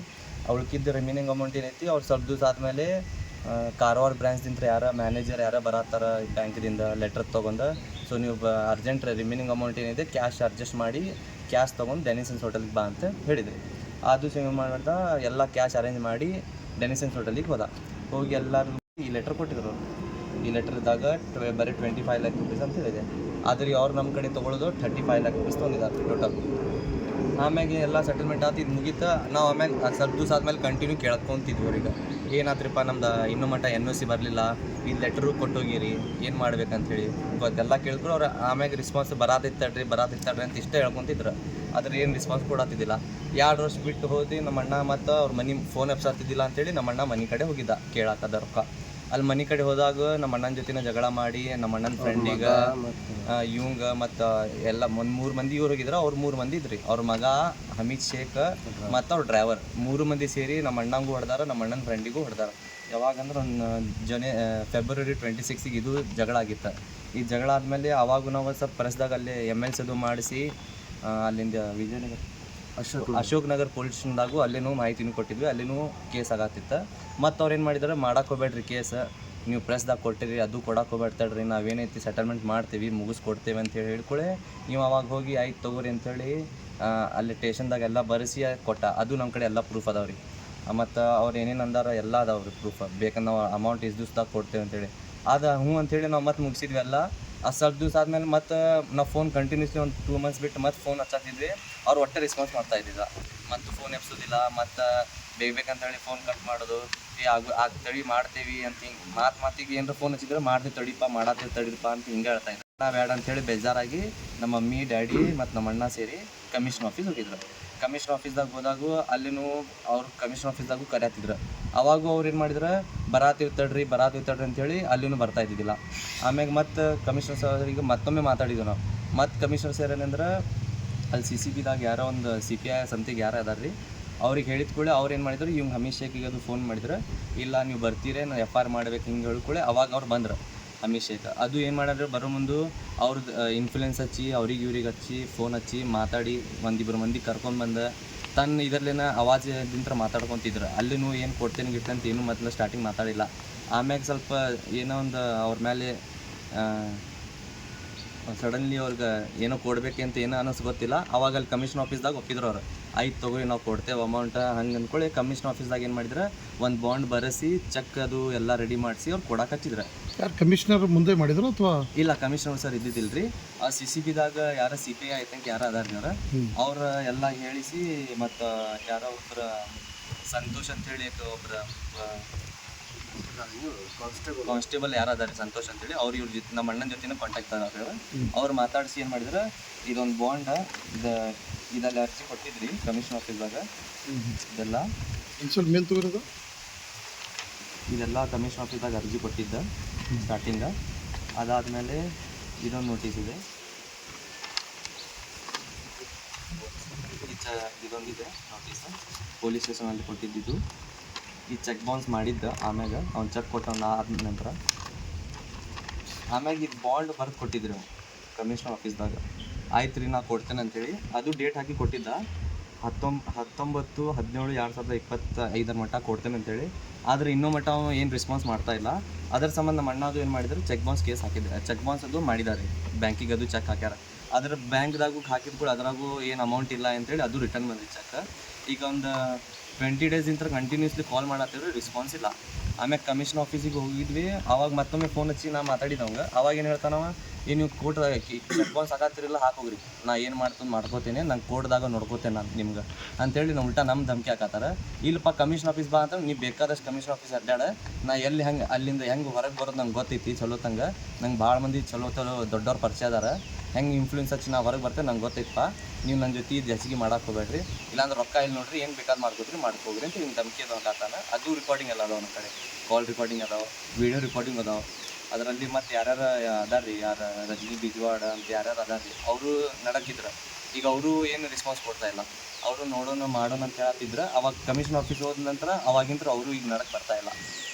B: ಅವಳಕ್ಕಿದ್ದ ರಿಮೈನಿಂಗ್ ಅಮೌಂಟ್ ಏನೈತಿ ಅವ್ರು ಸ್ವಲ್ಪ ದಿವಸ ಆದಮೇಲೆ ಕಾರವಾರ ಬ್ರಾಂಚ್ದಿಂದ ಯಾರೋ ಮ್ಯಾನೇಜರ್ ಯಾರೋ ಬರತ್ತಾರ ಬ್ಯಾಂಕ್ದಿಂದ ಲೆಟರ್ ತೊಗೊಂಡು, ಸೊ ನೀವು ಅರ್ಜೆಂಟ್ ರಿಮೈನಿಂಗ್ ಅಮೌಂಟ್ ಏನಿದೆ ಕ್ಯಾಶ್ ಅಡ್ಜಸ್ಟ್ ಮಾಡಿ ಕ್ಯಾಶ್ ತೊಗೊಂಡು ಡೆನಿಸನ್ಸ್ ಹೋಟೆಲ್ಗೆ ಬಾ ಅಂತ ಹೇಳಿದ್ರಿ. ಅದು ಸೇವ್ ಮಾಡ್ದ ಎಲ್ಲ ಕ್ಯಾಶ್ ಅರೇಂಜ್ ಮಾಡಿ ಡೆನಿಸನ್ಸ್ ಹೋಟೆಲಿಗೆ ಹೋಗಿ ಎಲ್ಲರಿಗೂ ಈ ಲೆಟರ್ ಕೊಟ್ಟಿದ್ರು. ಈ ಲೆಟರ್ದಾಗ ಬರೀ 25 lakh rupees ಅಂತ ಹೇಳಿದೆ, ಆದರೆ ಅವ್ರು ನಮ್ಮ ಕಡೆ ತೊಗೊಳ್ಳೋದು 35 lakh rupees ತೊಗೊಂಡಿದ್ದಾರೆ ಟೋಟಲ್. ಆಮ್ಯಾಗೆ ಎಲ್ಲ ಸೆಟಲ್ಮೆಂಟ್ ಆತು, ಇದು ಮುಗೀತು. ನಾವು ಆಮ್ಯಾಗ ಸ್ವಲ್ಪ ದಿವಸ ಆದಮೇಲೆ ಕಂಟಿನ್ಯೂ ಕೇಳ್ಕೊತಿದ್ವಿ ಅವ್ರಿಗೆ, ಏನಾದ್ರಿಪ್ಪ ನಮ್ದು ಇನ್ನೂ ಮಟ್ಟ NOC ಬರಲಿಲ್ಲ, ಈ ಲೆಟ್ರು ಕೊಟ್ಟೋಗಿರಿ, ಏನು ಮಾಡ್ಬೇಕಂತೇಳಿ ಗೊತ್ತೆಲ್ಲ ಕೇಳಿದ್ರು. ಅವ್ರು ಆಮ್ಯಾಗ ರಿಸ್ಪಾನ್ಸ್ ಬರಾತಿತ್ತಡ್ರಿ ಅಂತ ಇಷ್ಟೇ ಹೇಳ್ಕೊತಿದ್ರು, ಆದ್ರೆ ಏನು ರೆಸ್ಪಾನ್ಸ್ ಕೊಡತ್ತಿದ್ದಿಲ್ಲ. 2 ವರ್ಷ ಬಿಟ್ಟು ಹೋದಿ ನಮ್ಮ ಅಣ್ಣ ಮತ್ತು ಅವ್ರ ಮನೆ ಫೋನ್ ಎಪ್ಸಾತಿದ್ದಿಲ್ಲ ಅಂತೇಳಿ ನಮ್ಮ ಅಣ್ಣ ಮನೆ ಕಡೆ ಹೋಗಿದ್ದ ಕೇಳಾಕದ ರೊಕ್ಕ. ಅಲ್ಲಿ ಮನೆ ಕಡೆ ಹೋದಾಗ ನಮ್ಮ ಅಣ್ಣನ ಜೊತೆನ ಜಗಳ ಮಾಡಿ ನಮ್ಮ ಅಣ್ಣನ ಫ್ರೆಂಡಿಗೆ ಇವಂಗ ಮತ್ತು ಎಲ್ಲ 3 ಮಂದಿ ಇವ್ರು ಹೋಗಿದ್ರು. ಅವ್ರು 3 ಮಂದಿ ಇದ್ರಿ, ಅವ್ರ ಮಗ ಹಮೀದ್ ಶೇಖ್ ಮತ್ತು ಅವ್ರ ಡ್ರೈವರ್ 3 ಮಂದಿ ಸೇರಿ ನಮ್ಮ ಅಣ್ಣಂಗೂ ಹೊಡೆದಾರ, ನಮ್ಮ ಅಣ್ಣನ ಫ್ರೆಂಡಿಗೂ ಹೊಡೆದಾರ. ಯಾವಾಗಂದ್ರೆ ಒಂದು ಫೆಬ್ರವರಿ 26 ಇದು ಜಗಳ ಆಗಿತ್ತು. ಈ ಜಗಳ ಆದಮೇಲೆ ಅವಾಗ ನಾವು ಸ್ವಲ್ಪ ಪ್ರೆಸ್ದಾಗ ಅಲ್ಲಿ MLC ಅದು ಮಾಡಿಸಿ ಅಲ್ಲಿಂದ ವಿಜಯನಗರ ಅಶೋಕ್ ನಗರ್ ಪೊಲೀಸ್ ಸ್ಟೇಷನ್ದಾಗೂ ಅಲ್ಲಿನೂ ಮಾಹಿತಿನೂ ಕೊಟ್ಟಿದ್ವಿ, ಅಲ್ಲಿನೂ ಕೇಸ್ ಆಗತ್ತಿತ್ತು. ಮತ್ತು ಅವ್ರು ಏನು ಮಾಡಿದಾರೆ, ಮಾಡಕ್ಕೆ ಹೋಗ್ಬೇಡ್ರಿ ಕೇಸ್, ನೀವು ಪ್ರೆಸ್ದಾಗ ಕೊಟ್ಟಿರಿ, ಅದು ಕೊಡಕ್ಕೆ ಹೋಗ್ಬೇಡ್ತಾಡ್ರಿ, ನಾವೇನೈತಿ ಸೆಟಲ್ಮೆಂಟ್ ಮಾಡ್ತೀವಿ, ಮುಗಿಸ್ಕೊಡ್ತೇವೆ ಅಂತೇಳಿ ಹೇಳ್ಕೊಳ್ಳಿ. ನೀವು ಅವಾಗ ಹೋಗಿ ಆಯ್ತು ತೊಗೋರಿ ಅಂಥೇಳಿ ಅಲ್ಲಿ ಸ್ಟೇಷನ್ದಾಗ ಎಲ್ಲ ಬರೆಸಿ ಕೊಟ್ಟ. ಅದು ನಮ್ಮ ಕಡೆ ಎಲ್ಲ ಪ್ರೂಫ್ ಅದಾವ್ರಿ. ಮತ್ತು ಅವ್ರು ಏನೇನು ಅಂದಾರ ಎಲ್ಲ ಅದಾವ್ರಿ ಪ್ರೂಫ್. ಬೇಕಂದ್ರೆ ನಾವು ಅಮೌಂಟ್ ಇಷ್ಟು ದಿವ್ಸದಾಗ ಕೊಡ್ತೇವೆ ಅಂತೇಳಿ ಹ್ಞೂ ಅಂಥೇಳಿ ನಾವು ಮತ್ತೆ ಮುಗಿಸಿದ್ವಿ ಎಲ್ಲ. ಅದು ಸ್ವಲ್ಪ ದಿವಸ ಆದಮೇಲೆ ಮತ್ತು ನಾವು ಫೋನ್ ಕಂಟಿನ್ಯೂಸ್ಲಿ ಒಂದು 2 months ಬಿಟ್ಟು ಮತ್ತೆ ಫೋನ್ ಹಚ್ಚಾತಿದ್ವಿ. ಅವ್ರು ಒಟ್ಟೆ ರೆಸ್ಪಾನ್ಸ್ ಮಾಡ್ತಾ ಇದ್ದಿಲ್ಲ, ಮತ್ತು ಫೋನ್ ಎಪ್ಸೋದಿಲ್ಲ, ಮತ್ತು ಬೇಕಂತೇಳಿ ಫೋನ್ ಕಟ್ ಮಾಡೋದು, ತಡಿ ಮಾಡ್ತೀವಿ ಅಂತ ಹಿಂಗೆ ಮಾತಿಗೆ ಏನಾರ ಫೋನ್ ಹಚ್ಚಿದ್ರೆ ಮಾಡ್ತೀವಿ ತಡಿಪ್ಪ, ಮಾಡತ್ತೀವಿ ತಡಿದಪ್ಪ ಅಂತ ಹಿಂಗೆ ಹೇಳ್ತಾ ಇದ್ರು. ಬೇಡ ಅಂಥೇಳಿ ಬೇಜಾರಾಗಿ ನಮ್ಮ ಮಮ್ಮಿ ಡ್ಯಾಡಿ ಮತ್ತು ನಮ್ಮ ಅಣ್ಣ ಸೇರಿ ಕಮಿಷನ್ ಆಫೀಸ್ ಹೋಗಿದ್ರು. ಕಮಿಷನ್ ಆಫೀಸ್ದಾಗ ಹೋದಾಗೂ ಅಲ್ಲಿನೂ ಅವ್ರು ಕಮಿಷನ್ ಆಫೀಸ್ದಾಗೂ ಕರೆಯತ್ತಿದ್ರು. ಅವಾಗೂ ಅವ್ರು ಏನು ಮಾಡಿದ್ರೆ, ಬರಾತಿರ್ತಡ್ರಿ ಅಂತೇಳಿ ಅಲ್ಲಿನೂ ಬರ್ತಾ ಇದ್ದಿದ್ದಿಲ್ಲ. ಆಮ್ಯಾಗ ಮತ್ತು ಕಮಿಷನರ್ ಸರಿಗೆ ಮತ್ತೊಮ್ಮೆ ಮಾತಾಡಿದ್ವಿ ನಾವು. ಮತ್ತು ಕಮಿಷನರ್ ಸರ್ ಏನಂದ್ರೆ, ಅಲ್ಲಿ CCBದಾಗ ಯಾರೋ ಒಂದು CPI ಸಂತಿಗೆ ಯಾರು ಅದಾರ ರೀ, ಅವ್ರಿಗೆ ಹೇಳಿದ ಕೂಡ ಅವ್ರು ಏನು ಮಾಡಿದ್ರು, ಇವ್ಗೆ ಹಮೀಶ್ ಶೇಖಿಗೆ ಅದು ಫೋನ್ ಮಾಡಿದ್ರು, ಇಲ್ಲ ನೀವು ಬರ್ತೀರಿ ನಾವು FIR ಮಾಡ್ಬೇಕು ಹಿಂಗೆ ಹೇಳ್ಕೊಳ್ಳಿ. ಅವಾಗ ಅವ್ರು ಬಂದ್ರು ಹಮೀಶ್ ಶೇಖ್. ಅದು ಏನು ಮಾಡಿದ್ರೆ, ಬರೋ ಮುಂದೆ ಅವ್ರದ್ದು ಇನ್ಫ್ಲುಯೆನ್ಸ್ ಹಚ್ಚಿ ಇವ್ರಿಗೆ ಹಚ್ಚಿ ಫೋನ್ ಹಚ್ಚಿ ಮಾತಾಡಿ 1-2 ಮಂದಿ ಕರ್ಕೊಂಡ್ಬಂದು ತನ್ನ ಇದರಲ್ಲಿನ ಆವಾಜದಿಂದ ಮಾತಾಡ್ಕೊತಿದ್ರು. ಅಲ್ಲಿನೂ ಏನು ಕೊಡ್ತೇನೆ ಗಿಟ್ಟಂತ ಏನೂ ಮೊದಲು ಸ್ಟಾರ್ಟಿಂಗ್ ಮಾತಾಡಿಲ್ಲ. ಆಮ್ಯಾಗ ಸ್ವಲ್ಪ ಏನೋ ಒಂದು ಅವ್ರ ಮೇಲೆ ಸಡನ್ಲಿ ಅವ್ರಿಗೆ ಏನೋ ಕೊಡ್ಬೇಕಂತ ಏನೋ ಅನ್ನಿಸ್ ಗೊತ್ತಿಲ್ಲ. ಅವಾಗ ಅಲ್ಲಿ ಕಮಿಷನ್ ಆಫೀಸ್ದಾಗ ಒಪ್ಪಿದ್ರು ಅವ್ರು, ಆಯ್ತು ತೊಗೊರಿ ನಾವು ಕೊಡ್ತೇವೆ ಅಮೌಂಟ್ ಹಂಗೆ ಅಂದ್ಕೊಳ್ಳಿ. ಕಮಿಷನ್ ಆಫೀಸ್ದಾಗ ಏನು ಮಾಡಿದ್ರೆ, ಒಂದು ಬಾಂಡ್ ಬರೆಸಿ ಚೆಕ್ ಅದು ಎಲ್ಲ ರೆಡಿ ಮಾಡಿಸಿ ಅವ್ರು ಕೊಡಕ್ಕೆ ಹಚ್ಚಿದ್ರು.
C: ಯಾರು ಕಮಿಷನರ್ ಮುಂದೆ ಮಾಡಿದ್ರು ಅಥವಾ
B: ಇಲ್ಲ, ಕಮಿಷನರ್ ಸರ್ ಇದ್ದಿದ್ದಿಲ್ಲ ರೀ. ಆ CCBದಾಗ ಯಾರೋ CPI ಐತಂಗೆ ಯಾರೋ ಅದಾರ ಅವ್ರು ಎಲ್ಲ ಹೇಳಿಸಿ, ಮತ್ತು ಯಾರೋ ಒಬ್ಬರ ಸಂತೋಷ್ ಅಂತೇಳಿ ಒಬ್ಬರ ಕಾನ್ಸ್ಟೇಬಲ್ ಯಾರು ಅದಾರೆ ಸಂತೋಷ್ ಅಂತೇಳಿ, ಅವ್ರು ಇವ್ರ ಜೊತೆ ನಮ್ಮ ಅಣ್ಣನ ಜೊತೆನೂ ಕಾಂಟ್ಯಾಕ್ಟ್ ಅದಾರ. ಅವ್ರು ಮಾತಾಡಿಸಿ ಏನು ಮಾಡಿದ್ರೆ, ಇದೊಂದು ಬಾಂಡ್ ಇದೆಲ್ಲ ಅರ್ಜಿ ಕೊಟ್ಟಿದ್ರಿ ಕಮಿಷನ್ ಆಫೀಸ್ದಾಗ. ಇದೆಲ್ಲ
C: ಸ್ವಲ್ಪ ಮೇಲ್ ತಗೋರೋದು,
B: ಇದೆಲ್ಲ ಕಮಿಷನ್ ಆಫೀಸ್ದಾಗ ಅರ್ಜಿ ಕೊಟ್ಟಿದ್ದ ಸ್ಟಾರ್ಟಿಂಗ. ಅದಾದಮೇಲೆ ಇದೊಂದು ನೋಟಿಸ್ ಇದೆ, ಇದೊಂದಿದೆ ನೋಟಿಸ್ ಪೊಲೀಸ್ ಸ್ಟೇಷನಲ್ಲಿ ಕೊಟ್ಟಿದ್ದು. ಈ ಚೆಕ್ ಬೌನ್ಸ್ ಮಾಡಿದ್ದ, ಆಮ್ಯಾಗ ಅವ್ನು ಚೆಕ್ ಕೊಟ್ಟವನ್ನ ಆದ ನಂತರ ಆಮ್ಯಾಗ ಇದು ಬಾಂಡ್ ಬರೆದು ಕೊಟ್ಟಿದ್ರಿ ಅವ್ನು ಕಮಿಷನರ್ ಆಫೀಸ್ದಾಗ. ಆಯ್ತು ರೀ ನಾ ಕೊಡ್ತೇನೆ ಅಂತೇಳಿ ಅದು ಡೇಟ್ ಹಾಕಿ ಕೊಟ್ಟಿದ್ದ 19/17/2025 ಮಟ್ಟ ಕೊಡ್ತೇನೆ ಅಂತೇಳಿ. ಆದರೆ ಇನ್ನೂ ಮಟ್ಟ ಅವನು ಏನು ರೆಸ್ಪಾನ್ಸ್ ಮಾಡ್ತಾ ಇಲ್ಲ. ಅದರ ಸಂಬಂಧ ನಮ್ಮ ಅಣ್ಣದು ಏನು ಮಾಡಿದ್ರು, ಚೆಕ್ ಬೌನ್ಸ್ ಕೇಸ್ ಹಾಕಿದ್ರು. ಚೆಕ್ ಬೌನ್ಸ್ ಅದು ಮಾಡಿದ್ದಾರೆ, ಬ್ಯಾಂಕಿಗೆ ಅದು ಚೆಕ್ ಹಾಕ್ಯಾರ. ಅದ್ರ ಬ್ಯಾಂಕ್ದಾಗೂ ಹಾಕಿದ್ಗಳು ಅದ್ರಾಗೂ ಏನು ಅಮೌಂಟ್ ಇಲ್ಲ ಅಂತೇಳಿ ಅದು ರಿಟರ್ನ್ ಬಂದಿತ್ತು ಚೆಕ್. ಈಗ ಒಂದು 20 days ಕಂಟಿನ್ಯೂಸ್ಲಿ ಕಾಲ್ ಮಾಡತ್ತಿದ್ರು, ರೆಸ್ಪಾನ್ಸ್ ಇಲ್ಲ. ಆಮ್ಯಾಗ ಕಮಿಷನ್ ಆಫೀಸಿಗೆ ಹೋಗಿದ್ವಿ. ಅವಾಗ ಮತ್ತೊಮ್ಮೆ ಫೋನ್ ಹಚ್ಚಿ ನಾ ಮಾತಾಡಿದವಂಗ ಅವಾಗ ಏನು ಹೇಳ್ತಾನವ, ನೀವು ಕೋರ್ಟ್ದಾಗ ಚೆಕ್ ಬೌನ್ಸ್ ಹಾಕತ್ತಿರಲ್ಲ ಹಾಕೋಗ್ರಿ, ನಾ ಏನು ಮಾಡ್ಕೋತೇನೆ, ನಂಗೆ ಕೋರ್ಟ್ದಾಗ ನೋಡ್ಕೋತೇನೆ ನಾನು ನಿಮ್ಗೆ ಅಂತೇಳಿ ನಾವು ಉಲ್ಟಾ ನಮ್ಮ ಧಮಕಿ ಹಾಕತ್ತಾರ. ಇಲ್ಲಪ್ಪ ಕಮಿಷನ್ ಆಫೀಸ್ ಬಾ ಅಂತ ನೀವು ಬೇಕಾದಷ್ಟು ಕಮಿಷನ್ ಆಫೀಸ್ ಅಡ್ಡಾಡ, ನಾ ಎಲ್ಲಿ ಹೆಂಗೆ ಅಲ್ಲಿಂದ ಹೆಂಗೆ ಹೊರಗೆ ಬರೋದು ನಂಗೆ ಗೊತ್ತೈತಿ ಚಲೋ ತಂಗ, ನಂಗೆ ಭಾಳ ಮಂದಿ ಚಲೋ ದೊಡ್ಡವ್ರು ಪರಿಚಯ ಅದಾರ, ಹೆಂಗೆ ಇನ್ಫ್ಲೂಯೆನ್ಸ್ ಹಚ್ಚಿ ನಾ ಹೊರಗೆ ಬರ್ತೇನೆ ನಂಗೆ ಗೊತ್ತೈತಪ್ಪ, ನೀವು ನನ್ನ ಜೊತೆ ಇದು ಹೆಚ್ಚಿಗೆ ಮಾಡಕ್ಕೆ ಹೋಗ್ಬೇಡ್ರಿ, ಇಲ್ಲಾಂದ್ರೆ ರೊಕ್ಕ ಇಲ್ಲಿ ನೋಡ್ರಿ ಏನು ಬೇಕಾದ್ ಮಾಡ್ಕೋಗ್ರಿ ಅಂತ ಹಿಂಗೆ ಧಮಕಿ ಅದು ಹಾಕತ್ತಾನ. ಅದು ರಿಕಾರ್ಡಿಂಗ್ ಎಲ್ಲ ಅದಾವ ನಮ್ಮ ಕಡೆ, ಕಾಲ್ ರಿಕಾರ್ಡಿಂಗ್ ಅದಾವ, ವಿಡಿಯೋ ರಿಕಾರ್ಡಿಂಗ್ ಅದಾವ. ಅದರಲ್ಲಿ ಮತ್ತು ಯಾರ್ಯಾರು ಅದಾರ ರೀ, ರಜನಿ ಬಿಜ್ವಾಡ ಅಂತ ಯಾರ್ಯಾರು ಅದಾರ ರೀ, ಅವರು ನಡಕಿದ್ರು. ಈಗ ಅವರು ಏನು ರೆಸ್ಪಾನ್ಸ್ ಕೊಡ್ತಾ ಇಲ್ಲ, ಅವರು ಮಾಡೋಣ ಅಂತ ಹೇಳ್ತಿದ್ರು. ಅವಾಗ ಕಮಿಷನ್ ಆಫೀಸ್ ಹೋದ ನಂತರ ಅವಾಗಿಂತ ಅವರು ಈಗ ನಡಕ್ಕೆ ಬರ್ತಾ ಇಲ್ಲ.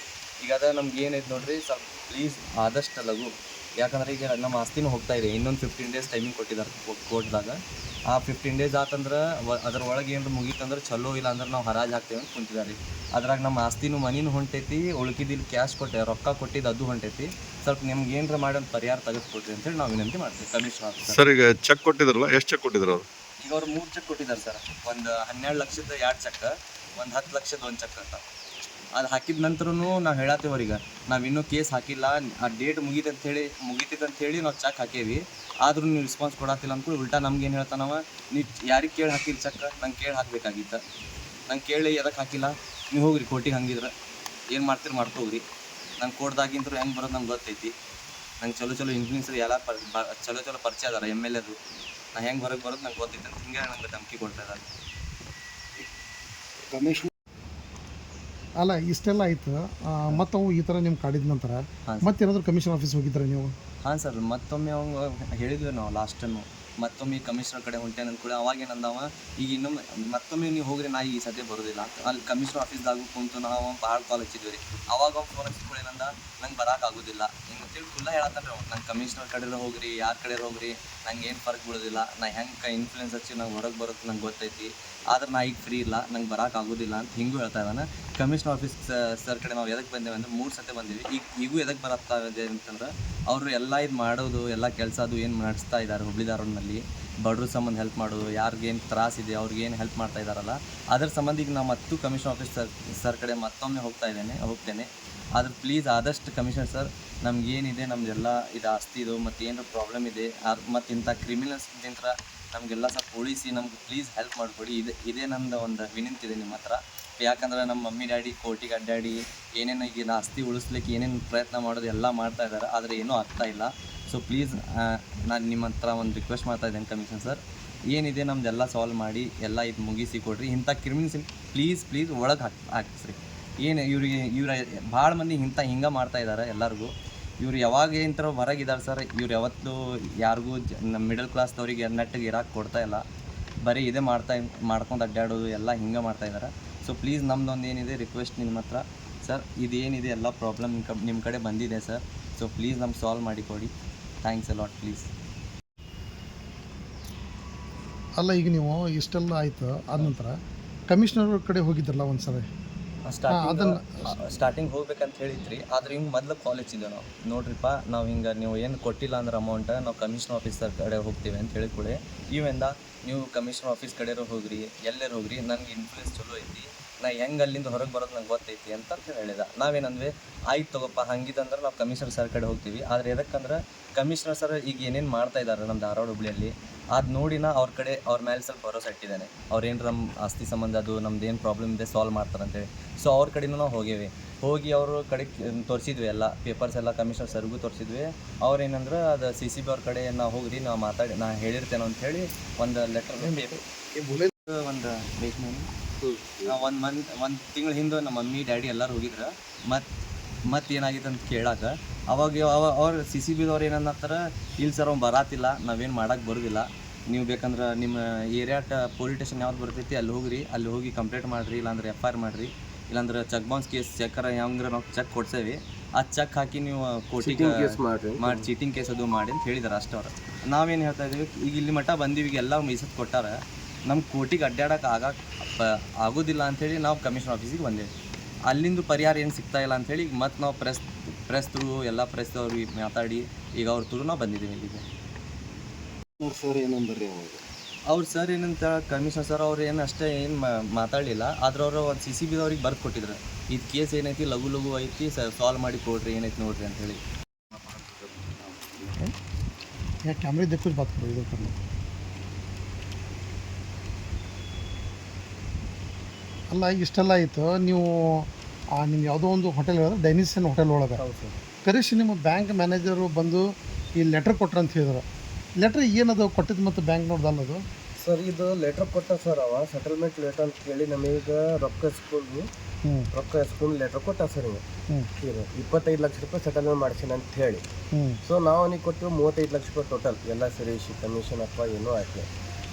B: ಈಗ ಅದ ನಮ್ಗೆ ಏನೈತೆ ನೋಡ್ರಿ, ಸ್ವಲ್ಪ ಪ್ಲೀಸ್ ಆದಷ್ಟು ಲಘು, ಯಾಕಂದ್ರೆ ಈಗ ನಮ್ಮ ಆಸ್ತಿನೂ ಹೋಗ್ತಾ ಇದೆ. ಇನ್ನೊಂದು 15 ಡೇಸ್ ಟೈಮಿಂಗ್ ಕೊಟ್ಟಿದ್ದಾರೆ ಕೋರ್ಟ್ದಾಗ. ಆ 15 ಡೇಸ್ ಆತಂದ್ರೆ ಅದ್ರ ಒಳಗೆ ಏನಾರು ಮುಗೀತಂದ್ರೆ ಚಲೋ, ಇಲ್ಲ ಅಂದ್ರೆ ನಾವು ಹರಾಜು ಹಾಕ್ತೇವೆ ಅಂತ ಕುಂತಿದ್ದಾರೆ ರೀ. ಅದ್ರಾಗ ನಮ್ಮ ಆಸ್ತಿನೂ ಮನಿನೂ ಹೊಂಟೈತಿ, ಉಳ್ಕಿದಿಲ್ಲಿ ಕ್ಯಾಶ್ ರೊಕ್ಕ ಕೊಟ್ಟಿದ್ದು ಅದು ಹೊಂಟೈತಿ. ಸ್ವಲ್ಪ ನಿಮ್ಗೆ ಏನಾರ ಮಾಡಿ ಒಂದು ಪರಿಹಾರ ತೆಗೆದುಕೊಡ್ರಿ ಅಂತೇಳಿ ನಾವು ವಿನಂತಿ ಮಾಡ್ತೀವಿ ಕಮಿಷನ್ ಆಫೀಸರ್.
D: ಸರ್ ಈಗ ಚೆಕ್ ಕೊಟ್ಟಿದ್ರಲ್ಲ, ಎಷ್ಟು ಚೆಕ್ ಕೊಟ್ಟಿದ್ರು ಅವರು?
B: ಈಗ ಅವ್ರು 3 ಚೆಕ್ ಕೊಟ್ಟಿದ್ದಾರೆ ಸರ್. ಒಂದು 12 ಲಕ್ಷದ 2 ಚೆಕ್, ಒಂದು 10 ಲಕ್ಷದ 1 ಚೆಕ್ ಅಂತ. ಅದು ಹಾಕಿದ ನಂತರೂ ನಾವು ಹೇಳತ್ತೇವೆ ಅವ್ರಿಗೆ, ನಾವು ಇನ್ನೂ ಕೇಸ್ ಹಾಕಿಲ್ಲ, ಆ ಡೇಟ್ ಮುಗೀತೈತೆ ಅಂಥೇಳಿ ನಾವು ಚೆಕ್ ಹಾಕೇವಿ, ಆದರೂ ನೀವು ರೆಸ್ಪಾನ್ಸ್ ಕೊಡತ್ತಿಲ್ಲ ಅಂದ್ಕೊಂಡು ಉಲ್ಟಾ ನಮ್ಗೆ ಏನು ಹೇಳ್ತಾನವ, ನೀವು ಯಾರಿಗೆ ಕೇಳಿ ಹಾಕಿಲ್ಲ ಚೆಕ್, ನಂಗೆ ಕೇಳಿ ಹಾಕಬೇಕಾಗಿತ್ತು, ನಂಗೆ ಕೇಳಿ ಎದಕ್ಕೆ ಹಾಕಿಲ್ಲ, ನೀವು ಹೋಗ್ರಿ ಕೋರ್ಟಿಗೆ, ಹಂಗಿದ್ರೆ ಏನು ಮಾಡ್ತೀರಿ ಮಾಡ್ಕೋಗ್ರಿ, ನಂಗೆ ಕೋರ್ಟ್ದಾಗಿಂತರೂ ಹೆಂಗೆ ಬರೋದು ನಂಗೆ ಗೊತ್ತೈತಿ, ನಂಗೆ ಚಲೋ ಇನ್ಫ್ಲೂಯೆನ್ಸರ್ ಎಲ್ಲ ಚಲೋ ಪರಿಚಯ ಅದಾರ, MLA ಅದು, ನಾ ಹೆಂಗೆ ಹೊರಗೆ ಬರೋದು ನಂಗೆ ಗೊತ್ತೈತೆ ಅಂತ ಹಿಂಗೆ ನಂಗೆ ಧಮಕಿ ಕೊಡ್ತಾ ಇದ್ದಾರೆ.
A: ಕಮಿಷನ್
C: ಅಲ್ಲ ಇಷ್ಟೆಲ್ಲ ಆಯ್ತು, ಮತ್ತು ಅವು ಈ ಥರ ನಿಮ್ಮ ಕಾಡಿದ ನಂತರ ಮತ್ತೇನಾದರೂ ಕಮಿಷನ್ ಆಫೀಸ್ ಹೋಗಿದ್ರೆ ನೀವು?
B: ಹಾಂ ಸರ್, ಮತ್ತೊಮ್ಮೆ ಅವಂಗೆ ಹೇಳಿದ್ವಿ ನಾವು ಲಾಸ್ಟನ್ನು, ಮತ್ತೊಮ್ಮೆ ಕಮಿಷನರ್ ಕಡೆ ಹೊಂಟೇನೆ ಅಂದ್ಕೊಳ್ಳಿ. ಅವಾಗೇನಂದವ, ಈಗ ಇನ್ನೊಮ್ಮೆ ಮತ್ತೊಮ್ಮೆ ನೀವು ಹೋಗ್ರಿ, ನಾ ಈ ಸದ್ಯ ಬರೋದಿಲ್ಲ ಅಂತ. ಅಲ್ಲಿ ಕಮಿಷನರ್ ಆಫೀಸ್ದಾಗ ಕುಂತು ನಾವು ಭಾಳ ಕಾಲ್ ಹಚ್ಚಿದ್ವಿ ರೀ. ಅವಾಗ ಅವ್ನು ಫೋನ್ ಹಚ್ಚಿಕೊಳ್ಳಿ ಏನಂದ, ನಂಗೆ ಬರೋಕ್ಕಾಗೋದಿಲ್ಲ ಹಿಂಗಂತೇಳಿ ಫುಲ್ಲ ಹೇಳತ್ತಾನೆ ರೀ. ನಂಗೆ ಕಮಿಷನರ್ ಕಡೆ ಹೋಗ್ರಿ, ಯಾರ ಕಡೆ ಹೋಗ್ರಿ, ನಂಗೆ ಏನು ಫರ್ಕ್ ಬೀಳೋದಿಲ್ಲ, ನಾ ಹೆಂಗೆ ಇನ್ಫ್ಲೂಯೆನ್ಸ್ ಹಚ್ಚಿ ನಂಗೆ ಹೊರಗೆ ಬರೋದು ನಂಗೆ ಗೊತ್ತೈತಿ, ಆದ್ರೆ ನಾ ಈಗ ಫ್ರೀ ಇಲ್ಲ, ನಂಗೆ ಬರೋಕ್ಕಾಗೋದಿಲ್ಲ ಅಂತ ಹಿಂಗೂ ಹೇಳ್ತಾ ಇದ್ದಾನೆ. ಕಮಿಷನರ್ ಆಫೀಸ್ ಸರ್ ಕಡೆ ನಾವು ಎದಕ್ಕೆ ಬಂದೇವೆ ಅಂದರೆ 3 ಸತಿ ಬಂದೀವಿ. ಈಗೂ ಎದಕ್ಕೆ ಬರತ್ತಾ ಇದೆ ಅಂತಂದ್ರೆ, ಅವರು ಎಲ್ಲ ಇದು ಮಾಡೋದು ಎಲ್ಲ ಕೆಲಸ ಅದು ಏನು ನಡೆಸ್ತಾ ಇದ್ದಾರೆ ಹುಬ್ಳಿ ಧಾರವಾಡನಲ್ಲಿ, ಬಡವ್ರ ಸಂಬಂಧ ಹೆಲ್ಪ್ ಮಾಡೋದು, ಯಾರಿಗೇನು ತ್ರಾಸಿದೆ ಅವ್ರಿಗೇನು ಹೆಲ್ಪ್ ಮಾಡ್ತಾ ಇದ್ದಾರಲ್ಲ, ಅದ್ರ ಸಂಬಂಧ ಈಗ ನಾವು ಮತ್ತು ಕಮಿಷನ್ ಆಫೀಸ್ ಸರ್ ಕಡೆ ಮತ್ತೊಮ್ಮೆ ಹೋಗ್ತೇನೆ. ಆದ್ರೆ ಪ್ಲೀಸ್ ಆದಷ್ಟು ಕಮಿಷನರ್ ಸರ್, ನಮಗೇನಿದೆ ನಮ್ಮದೆಲ್ಲ ಇದು ಆಸ್ತಿ ಇದು ಮತ್ತು ಏನಾರು ಪ್ರಾಬ್ಲಮ್ ಇದೆ, ಮತ್ತು ಇಂಥ ಕ್ರಿಮಿನಲ್ಸ್ಗಿಂತ ನಮಗೆಲ್ಲ ಸ್ವಲ್ಪ ಉಳಿಸಿ ನಮ್ಗೆ ಪ್ಲೀಸ್ ಹೆಲ್ಪ್ ಮಾಡಿಕೊಡಿ. ಇದೇ ನಂದು ಒಂದು ವಿನಂತಿ ಇದೆ ನಿಮ್ಮ ಹತ್ರ. ಯಾಕಂದ್ರೆ ನಮ್ಮ ಮಮ್ಮಿ ಡ್ಯಾಡಿ ಕೋರ್ಟಿಗೆ ಅಡ್ಡಾಡಿ ಏನೇನು ಈಗ ಆಸ್ತಿ ಉಳಿಸ್ಲಿಕ್ಕೆ ಏನೇನು ಪ್ರಯತ್ನ ಮಾಡೋದು ಎಲ್ಲ ಮಾಡ್ತಾ ಇದ್ದಾರೆ, ಆದರೆ ಏನೂ ಆಗ್ತಾ ಇಲ್ಲ. ಸೊ ಪ್ಲೀಸ್ ನಾನು ನಿಮ್ಮ ಹತ್ರ ಒಂದು ರಿಕ್ವೆಸ್ಟ್ ಮಾಡ್ತಾ ಇದ್ದೇನೆ ಕಮಿಷನ್ ಸರ್, ಏನಿದೆ ನಮ್ಮದೆಲ್ಲ ಸಾಲ್ವ್ ಮಾಡಿ ಎಲ್ಲ ಇದು ಮುಗಿಸಿ ಕೊಡ್ರಿ. ಇಂಥ ಕ್ರಿಮಿನಲ್ಸ್ ಪ್ಲೀಸ್ ಒಳಗೆ ಹಾಕಿಸ್ರಿ. ಏನು ಇವ್ರ ಭಾಳ ಮಂದಿ ಹಿಂಗೆ ಮಾಡ್ತಾ ಇದ್ದಾರೆ ಎಲ್ಲರಿಗೂ. ಇವ್ರು ಯಾವಾಗ ಇಂಥರ ಹೊರಗಿದ್ದಾರೆ ಸರ್, ಇವ್ರು ಯಾವತ್ತೂ ಯಾರಿಗೂ ನಮ್ಮ ಮಿಡಲ್ ಕ್ಲಾಸ್ದವ್ರಿಗೆ ನೆಟ್ಟಿಗೆ ಇರೋಕ್ಕೆ ಕೊಡ್ತಾ ಇಲ್ಲ, ಬರೀ ಇದೇ ಮಾಡ್ಕೊಂಡು ಅಡ್ಡಾಡೋದು ಎಲ್ಲ ಹಿಂಗೆ ಮಾಡ್ತಾ ಇದ್ದಾರೆ. ಸೊ ಪ್ಲೀಸ್ ನಮ್ಮದೊಂದು ಏನಿದೆ ರಿಕ್ವೆಸ್ಟ್ ನಿಮ್ಮ ಹತ್ರ ಸರ್, ಇದೇನಿದೆ ಎಲ್ಲ ಪ್ರಾಬ್ಲಮ್ ನಿಮ್ಮ ಕಡೆ ಬಂದಿದೆ ಸರ್, ಸೊ ಪ್ಲೀಸ್ ನಮ್ಗೆ ಸಾಲ್ವ್ ಮಾಡಿಕೊಡಿ. Thanks a lot please.
C: ಅಲ್ಲ ಈಗ ನೀವು ಇಷ್ಟೆಲ್ಲ ಆಯಿತು ಆದ ನಂತರ ಕಮಿಷನರ್ ಕಡೆ ಹೋಗಿದ್ರಲ್ಲ ಒಂದು ಸಲ,
B: ಸ್ಟಾರ್ಟಿಂಗ್ ಹೋಗ್ಬೇಕಂತ ಹೇಳಿದ್ರಿ, ಆದ್ರೆ ಹಿಂಗೆ ಮೊದಲು ಕಾಲ್ ಹಚ್ಚಿದ್ದೇವೆ ನಾವು, ನೋಡ್ರಿಪ್ಪ ನಾವು ಹಿಂಗೆ ನೀವು ಏನು ಕೊಟ್ಟಿಲ್ಲ ಅಂದ್ರೆ ಅಮೌಂಟ್, ನಾವು ಕಮಿಷನರ್ ಆಫೀಸರ್ ಕಡೆ ಹೋಗ್ತೀವಿ ಅಂತ ಹೇಳಿಕೊಳ್ಳಿ. ಇವೆಂದ ನೀವು ಕಮಿಷನರ್ ಆಫೀಸ್ ಕಡೆ ಹೋಗ್ರಿ, ಎಲ್ಲರೂ ಹೋಗ್ರಿ, ನನಗೆ ಇನ್ಫ್ಲೂಯೆನ್ಸ್ ಚಲೋ ಐತಿ, ನಾ ಹೆಂಗೆ ಅಲ್ಲಿಂದ ಹೊರಗೆ ಬರೋದು ನಂಗೆ ಗೊತ್ತೈತಿ ಅಂತ ಹೇಳಿದ. ನಾವೇನಂದ್ವಿ, ಆಯ್ತು ತಗೋಪ್ಪ ಹಂಗಿದಂದ್ರೆ ನಾವು ಕಮಿಷನರ್ ಸರ್ ಕಡೆ ಹೋಗ್ತೀವಿ. ಆದರೆ ಎದಕ್ಕಂದ್ರೆ ಕಮಿಷನರ್ ಸರ್ ಈಗ ಏನೇನು ಮಾಡ್ತಾ ಇದ್ದಾರೆ ನಮ್ಮ ಧಾರವಾಡ ಹುಬ್ಳಿಯಲ್ಲಿ, ಅದು ನೋಡಿನ ಅವ್ರ ಮೇಲೆ ಸ್ವಲ್ಪ ಭರೋಸೆ ಇಟ್ಟಿದ್ದಾನೆ. ಅವ್ರೇನು ನಮ್ಮ ಆಸ್ತಿ ಸಂಬಂಧ ಅದು ನಮ್ದು ಏನು ಪ್ರಾಬ್ಲಮ್ ಇದೆ ಸಾಲ್ವ್ ಮಾಡ್ತಾರೆ ಅಂತೇಳಿ. ಸೊ ಅವ್ರ ಕಡೆನೂ ನಾವು ಹೋಗಿ ಅವ್ರ ಕಡೆ ತೋರಿಸಿದ್ವಿ, ಎಲ್ಲ ಪೇಪರ್ಸ್ ಎಲ್ಲ ಕಮಿಷನರ್ ಸರ್ಗೂ ತೋರಿಸಿದ್ವಿ. ಅವ್ರೇನಂದ್ರೆ ಅದು CCB ಅವ್ರ ಕಡೆ ನಾವು ಹೋಗ್ರಿ, ನಾವು ಮಾತಾಡಿ ನಾ ಹೇಳಿರ್ತೇನೆ ಅಂಥೇಳಿ ಒಂದು ಲೆಟರ್ ಒಂದು ತಿಂಗಳ ಹಿಂದೆ ನಮ್ಮ ಮಮ್ಮಿ ಡ್ಯಾಡಿ ಎಲ್ಲರೂ ಹೋಗಿದ್ರು. ಮತ್ತು ಏನಾಗಿತ್ತು ಅಂತ ಕೇಳಾಕ ಅವಾಗ ಅವ್ರು CCBದವ್ರು ಏನನ್ನತ್ತಾರ, ಇಲ್ಲ ಸರ್ ಅವ್ನು ಬರಾತಿಲ್ಲ, ನಾವೇನು ಮಾಡೋಕ್ಕೆ ಬರೋದಿಲ್ಲ, ನೀವು ಬೇಕಂದ್ರೆ ನಿಮ್ಮ ಏರಿಯಾ ಪೊಲೀಸ್ ಸ್ಟೇಷನ್ ಯಾವ್ದು ಬರ್ತೈತಿ ಅಲ್ಲಿ ಹೋಗಿ ಕಂಪ್ಲೇಂಟ್ ಮಾಡಿರಿ, ಇಲ್ಲಾಂದ್ರೆ FIR ಮಾಡಿರಿ, ಇಲ್ಲಾಂದ್ರೆ ಚೆಕ್ ಬೌನ್ಸ್ ಕೇಸ್ ಚೆಕ್ಕರ ಹೆಂಗ್ರೆ ನಾವು ಚೆಕ್ ಕೊಡ್ಸೇವಿ, ಆ ಚೆಕ್ ಹಾಕಿ ನೀವು ಕೋರ್ಟಿಗೆ ಮಾಡಿ ಚೀಟಿಂಗ್ ಕೇಸ್ ಅದು ಮಾಡಿ ಅಂತ ಹೇಳಿದಾರೆ ಅಷ್ಟೇ ಅವ್ರು. ನಾವೇನು ಹೇಳ್ತಾ ಇದ್ದೀವಿ, ಈಗ ಇಲ್ಲಿ ಮಟ್ಟ ಬಂದೀವಿ, ಈಗ ಎಲ್ಲ ಮೀಸತ್ತು ಕೊಟ್ಟಾರ, ನಮ್ಮ ಕೋರ್ಟಿಗೆ ಅಡ್ಡಾಡೋಕೆ ಆಗೋದಿಲ್ಲ ಅಂಥೇಳಿ ನಾವು ಕಮಿಷನ್ ಆಫೀಸಿಗೆ ಬಂದೇವಿ. ಅಲ್ಲಿಂದು ಪರಿಹಾರ ಏನು ಸಿಗ್ತಾ ಇಲ್ಲ ಅಂಥೇಳಿ ಈಗ ಮತ್ತು ನಾವು ಪ್ರೆಸ್ ಥ್ರೂ ಎಲ್ಲ ಪ್ರೆಸ್ದವ್ರಿಗೆ ಮಾತಾಡಿ ಈಗ ಅವ್ರ ಥ್ರೂ ನಾವು ಬಂದಿದ್ದೀವಿ ಇಲ್ಲಿಗೆ.
A: ಸರ್ ಏನಂದ್ರಿ
B: ಅವ್ರು ಸರ್ ಏನಂತ ಕಮಿಷನರ್ ಸರ್ ಅವ್ರು ಏನು ಅಷ್ಟೇ ಏನು ಮಾತಾಡಲಿಲ್ಲ, ಆದ್ರೆ ಅವರು ಒಂದು CCBದವ್ರಿಗೆ ಬರ್ದು ಕೊಟ್ಟಿದ್ರು, ಇದು ಕೇಸ್ ಏನೈತಿ ಲಘು ಲಘು ಐತಿ ಸಾಲ್ವ್ ಮಾಡಿ ಕೊಡ್ರಿ ಏನೈತಿ ನೋಡ್ರಿ ಅಂತ ಹೇಳಿ.
C: या कैमरे देखो बात करो इधर करना. ಅಲ್ಲ ಇಷ್ಟೆಲ್ಲ ಆಯಿತು, ನೀವು ನಿಮ್ಮ ಯಾವುದೋ ಒಂದು ಹೋಟೆಲ್ ಹೇಳಿದ್ರೆ ಡೈನಿಷನ್ ಹೋಟೆಲ್ ಒಳಗೆ ಕರೆಸಿ ನಿಮ್ಮ ಬ್ಯಾಂಕ್ ಮ್ಯಾನೇಜರು ಬಂದು ಈ ಲೆಟ್ರ್ ಕೊಟ್ರು ಅಂತ ಹೇಳಿದ್ರು. ಲೆಟ್ರ್ ಏನದು ಕೊಟ್ಟಿದ್ದು ಮತ್ತು ಬ್ಯಾಂಕ್ನವ್ರದ್ದು ಅದು?
E: ಸರ್ ಇದು ಲೆಟ್ರ್ ಕೊಟ್ಟ ಸರ್ ಅವ ಸೆಟಲ್ಮೆಂಟ್ ಲೆಟ್ರ್ ಅಂತ ಹೇಳಿ ನಮಗೆ ರೊಕ್ಕ ಎಸ್ಕೊಂಡು ಲೆಟ್ರ್ ಕೊಟ್ಟ ಸರ್ ಈಗ 25 ಲಕ್ಷ ರೂಪಾಯಿ ಸೆಟಲ್ಮೆಂಟ್ ಮಾಡಿಸಿನ ಅಂತ ಹೇಳಿ. ಸೊ ನಾವು ಅವನಿಗೆ ಕೊಟ್ಟು 35 ಲಕ್ಷ ರೂಪಾಯಿ ಟೋಟಲ್ ಎಲ್ಲ ಸೇರಿಸಿ ಕಮಿಷನ್ ಅಥವಾ ಏನೂ ಆಯ್ತು.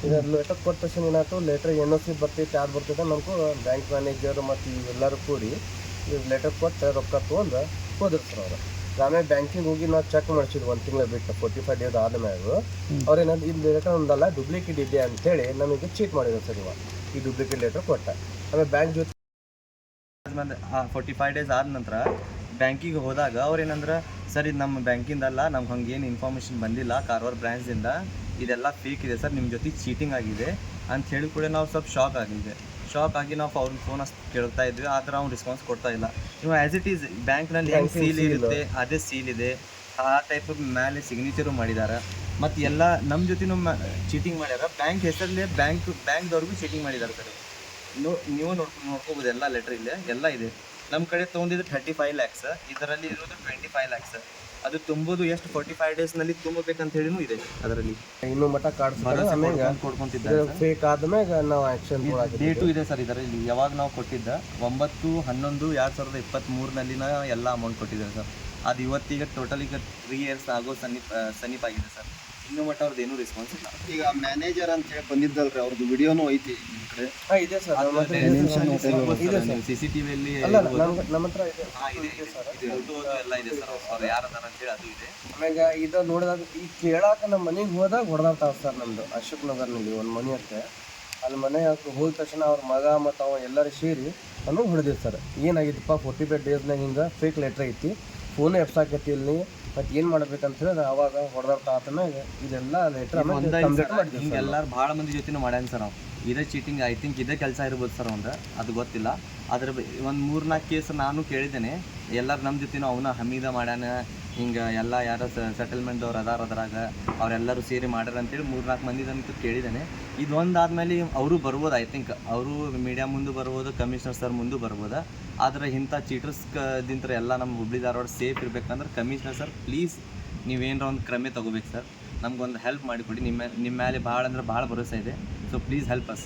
E: ಈಗ ಲೆಟರ್ ಕೊಟ್ಟ ತಕ್ಷಣ ಏನಾಯ್ತು, ಲೆಟ್ರ್ NOC ಬರ್ತೈತೆ ಯಾರು ಬರ್ತೈತೆ ನಮಗೂ ಬ್ಯಾಂಕ್ ಮ್ಯಾನೇಜರ್ ಮತ್ತು ಎಲ್ಲರೂ ಕೂಡಿ ಲೆಟರ್ ಕೊಟ್ಟು ರೊಕ್ಕ ತೊಗೊಂಡು ಹೋದ್ರು ಸರ್ ಅವರು. ಆಮೇಲೆ ಬ್ಯಾಂಕಿಗೆ ಹೋಗಿ ನಾವು ಚೆಕ್ ಮಾಡಿಸಿದ್ವಿ 1 ತಿಂಗಳು ಬಿಟ್ಟು 45 ಡೇಸ್ ಆದಮ್ಯಾಗ ಅವ್ರೇನಾದ್ರು ಇದು ಲೆಟರ್ ಒಂದಲ್ಲ ಡೂಪ್ಲಿಕೇಟ್ ಇದೆ ಅಂತೇಳಿ ನಮಗೆ ಚೀಟ್ ಮಾಡಿದ್ರು ಸರ್ ಇವಾಗ ಈ ಡೂಪ್ಲಿಕೇಟ್ ಲೆಟರ್ ಕೊಟ್ಟ. ಆಮೇಲೆ ಬ್ಯಾಂಕ್ ಜೊತೆ
B: 45 ಡೇಸ್ ಆದ ನಂತರ ಬ್ಯಾಂಕಿಗೆ ಹೋದಾಗ ಅವ್ರೇನಂದ್ರೆ ಸರ್ ಇದು ನಮ್ಮ ಬ್ಯಾಂಕಿಂದಲ್ಲ, ನಮ್ಗೆ ಹಂಗೇನು ಇನ್ಫಾರ್ಮೇಷನ್ ಬಂದಿಲ್ಲ, ಕಾರವಾರ ಬ್ರಾಂಚ್ದಿಂದ ಇದೆಲ್ಲ ಫೇಕ್ ಇದೆ ಸರ್, ನಿಮ್ಮ ಜೊತೆ ಚೀಟಿಂಗ್ ಆಗಿದೆ ಅಂತ ಹೇಳಿ ಕೂಡ ನಾವು ಸ್ವಲ್ಪ ಶಾಕ್ ಆಗಿ ನಾವು ಅವ್ರಿಗೆ ಫೋನ್ ಕೇಳ್ತಾ ಇದ್ವಿ. ಆದರೆ ಅವ್ನು ರೆಸ್ಪಾನ್ಸ್ ಕೊಡ್ತಾ ಇಲ್ಲ. ನೀವು ಆ್ಯಸ್ ಇಟ್ ಈಸ್ ಬ್ಯಾಂಕ್ನಲ್ಲಿ ಹೆಂಗೆ ಸೀಲ್ ಇರುತ್ತೆ ಅದೇ ಸೀಲ್ ಇದೆ, ಆ ಟೈಪ್ ಮೇಲೆ ಸಿಗ್ನೇಚರು ಮಾಡಿದ್ದಾರೆ. ಮತ್ತು ಎಲ್ಲ ನಮ್ಮ ಜೊತೆನೂ ಚೀಟಿಂಗ್ ಮಾಡ್ಯಾರ. ಬ್ಯಾಂಕ್ ಹೆಸರಲ್ಲೇ ಬ್ಯಾಂಕ್ದವ್ರಿಗೂ ಚೀಟಿಂಗ್ ಮಾಡಿದ್ದಾರೆ ಸರ್. ನೀವು ನೋಡ್ಕೋಬೋದು ಎಲ್ಲ ಲೆಟ್ರ್ ಇಲ್ಲೇ ಎಲ್ಲ ಇದೆ. ನಮ್ಮ ಕಡೆ ತೊಗೊಂಡಿದ್ದು 35 ಲ್ಯಾಕ್ಸ್, ಇದರಲ್ಲಿ ಇರೋದು 25 ಲ್ಯಾಕ್ಸ್. ಅದು ತುಂಬೋದು ಎಷ್ಟು 45 ಡೇಸ್ನಲ್ಲಿ ತುಂಬಬೇಕಂತ ಹೇಳಿನೂ ಇದೆ ಅದರಲ್ಲಿ.
E: ಇನ್ನೂ ಮಟ್ಟ ಕಾರ್ಡ್
B: ಕೊಡ್ಕೊಂತಿದ್ದಾರೆ.
E: ಫೇಕ್ ಆದ್ಮೇಲೆ ನಾವು ಆ್ಯಕ್ಷನ್
B: ಡೇಟು ಇದೆ ಸರ್ ಇದರಲ್ಲಿ. ಯಾವಾಗ ನಾವು ಕೊಟ್ಟಿದ್ದ 9/11/2023 ಎಲ್ಲ ಅಮೌಂಟ್ ಕೊಟ್ಟಿದ್ದಾರೆ ಸರ್. ಅದು ಇವತ್ತಿಗೆ ಟೋಟಲ್ ಈಗ 3 ಇಯರ್ಸ್ ಆಗೋ ಸಮೀಪ ಆಗಿದೆ ಸರ್. ಇನ್ನೂ ಮಟ್ಟ ಅವ್ರದ್ದು ಏನೂ ರೆಸ್ಪಾನ್ಸ್ ಇಲ್ಲ.
A: ಈಗ ಮ್ಯಾನೇಜರ್ ಅಂತ ಹೇಳಿ ಬಂದಿದ್ದಲ್ರಿ, ಅವ್ರದ್ದು ವಿಡಿಯೋನೂ ಐತಿ ನಿಮ್ಮ ಕಡೆ?
E: ಇದೆ ಸರ್,
B: CCTVಯಲ್ಲಿ
E: ನಮ್ಮ ಹತ್ರ ಇದೆ
B: ಎಲ್ಲ ಇದೆ ಸರ್. ಅವ್ರು ಯಾರದಾರ ಅಂತೇಳಿ ಅದು ಇದೆ.
E: ಆಮ್ಯಾಗ ಇದು ನೋಡಿದಾಗ ಈಗ ಕೇಳಾಕ ನಮ್ಮ ಮನೆಗೆ ಹೋದಾಗ ಹೊಡೆದಾಡ್ತಾವ ಸರ್. ನಮ್ಮದು ಅಶೋಕ್ ನಗರ್ನಲ್ಲಿ ಒಂದು ಮನೆ ಇರುತ್ತೆ, ಅಲ್ಲಿ ಮನೆ ಹೋದ ತಕ್ಷಣ ಅವ್ರ ಮಗ ಮತ್ತು ಅವ ಎಲ್ಲರೂ ಸೇರಿ ಅನ್ನೋ ಹೊಡೆದಿವಿ ಸರ್. ಏನಾಗಿತ್ತಪ್ಪ 45 ಡೇಸ್ನಾಗ ಹಿಂಗೆ ಫೇಕ್ ಲೆಟ್ರ್ ಐತಿ, ಫೋನ್ ಎಪ್ಸಾಕೈತಿ ಇಲ್ಲಿ, ಮತ್ತು ಏನು ಮಾಡ್ಬೇಕಂತ ಹೇಳಿದ್ರೆ ಅವಾಗ ಹೊಡೆದಾಡ್ತಾ ಆತನಾಗ ಇದೆಲ್ಲ ಲೆಟ್ರ್
B: ಎಲ್ಲರೂ ಭಾಳ ಮಂದಿ ಜೊತೆನೂ ಮಾಡ್ಯಾನ ಸರ್. ನಾವು ಇದೇ ಚೀಟಿಂಗ್ ಐ ಥಿಂಕ್ ಇದೇ ಕೆಲಸ ಇರ್ಬೋದು ಸರ್ ಅವ್ನು, ಅದು ಗೊತ್ತಿಲ್ಲ. ಅದ್ರ ಒಂದು 3-4 ಕೇಸ್ ನಾನು ಕೇಳಿದ್ದೇನೆ. ಎಲ್ಲರೂ ನಮ್ಮ ಜೊತೆನೂ ಅವನ ಹಮೀದ ಮಾಡ್ಯಾನ, ಹಿಂಗೆ ಎಲ್ಲ ಯಾರೋ ಸೆಟಲ್ಮೆಂಟ್ದವ್ರು ಅದ್ರಾಗ ಅವರೆಲ್ಲರೂ ಸೇರಿ ಮಾಡ್ಯಾರ ಅಂತೇಳಿ 3-4 ಮಂದಿದಂತೂ ಕೇಳಿದ್ದೇನೆ. ಇದು ಒಂದಾದ್ಮೇಲೆ ಅವರು ಬರ್ಬೋದು, ಐ ಥಿಂಕ್ ಅವರು ಮೀಡಿಯಾ ಮುಂದೆ ಬರ್ಬೋದು, ಕಮಿಷನರ್ ಸರ್ ಮುಂದೆ ಬರ್ಬೋದು. ಆದರೆ ಇಂಥ ಚೀಟರ್ಸ್ದಿಂತ ಎಲ್ಲ ನಮ್ಮ ಹುಬ್ಳಿ ಧಾರವಾಡ ಸೇಫ್ ಇರಬೇಕಂದ್ರೆ ಕಮಿಷನರ್ ಸರ್ ಪ್ಲೀಸ್ ನೀವೇನಾರ ಒಂದು ಕ್ರಮೆ ತೊಗೋಬೇಕು ಸರ್. ನಮ್ಗೊಂದು ಹೆಲ್ಪ್ ಮಾಡಿಕೊಡಿ. ನಿಮ್ಮ ಮೇಲೆ ಭಾಳ ಅಂದ್ರೆ ಭಾಳ ಭರೋಸೆ ಇದೆ. So please help us.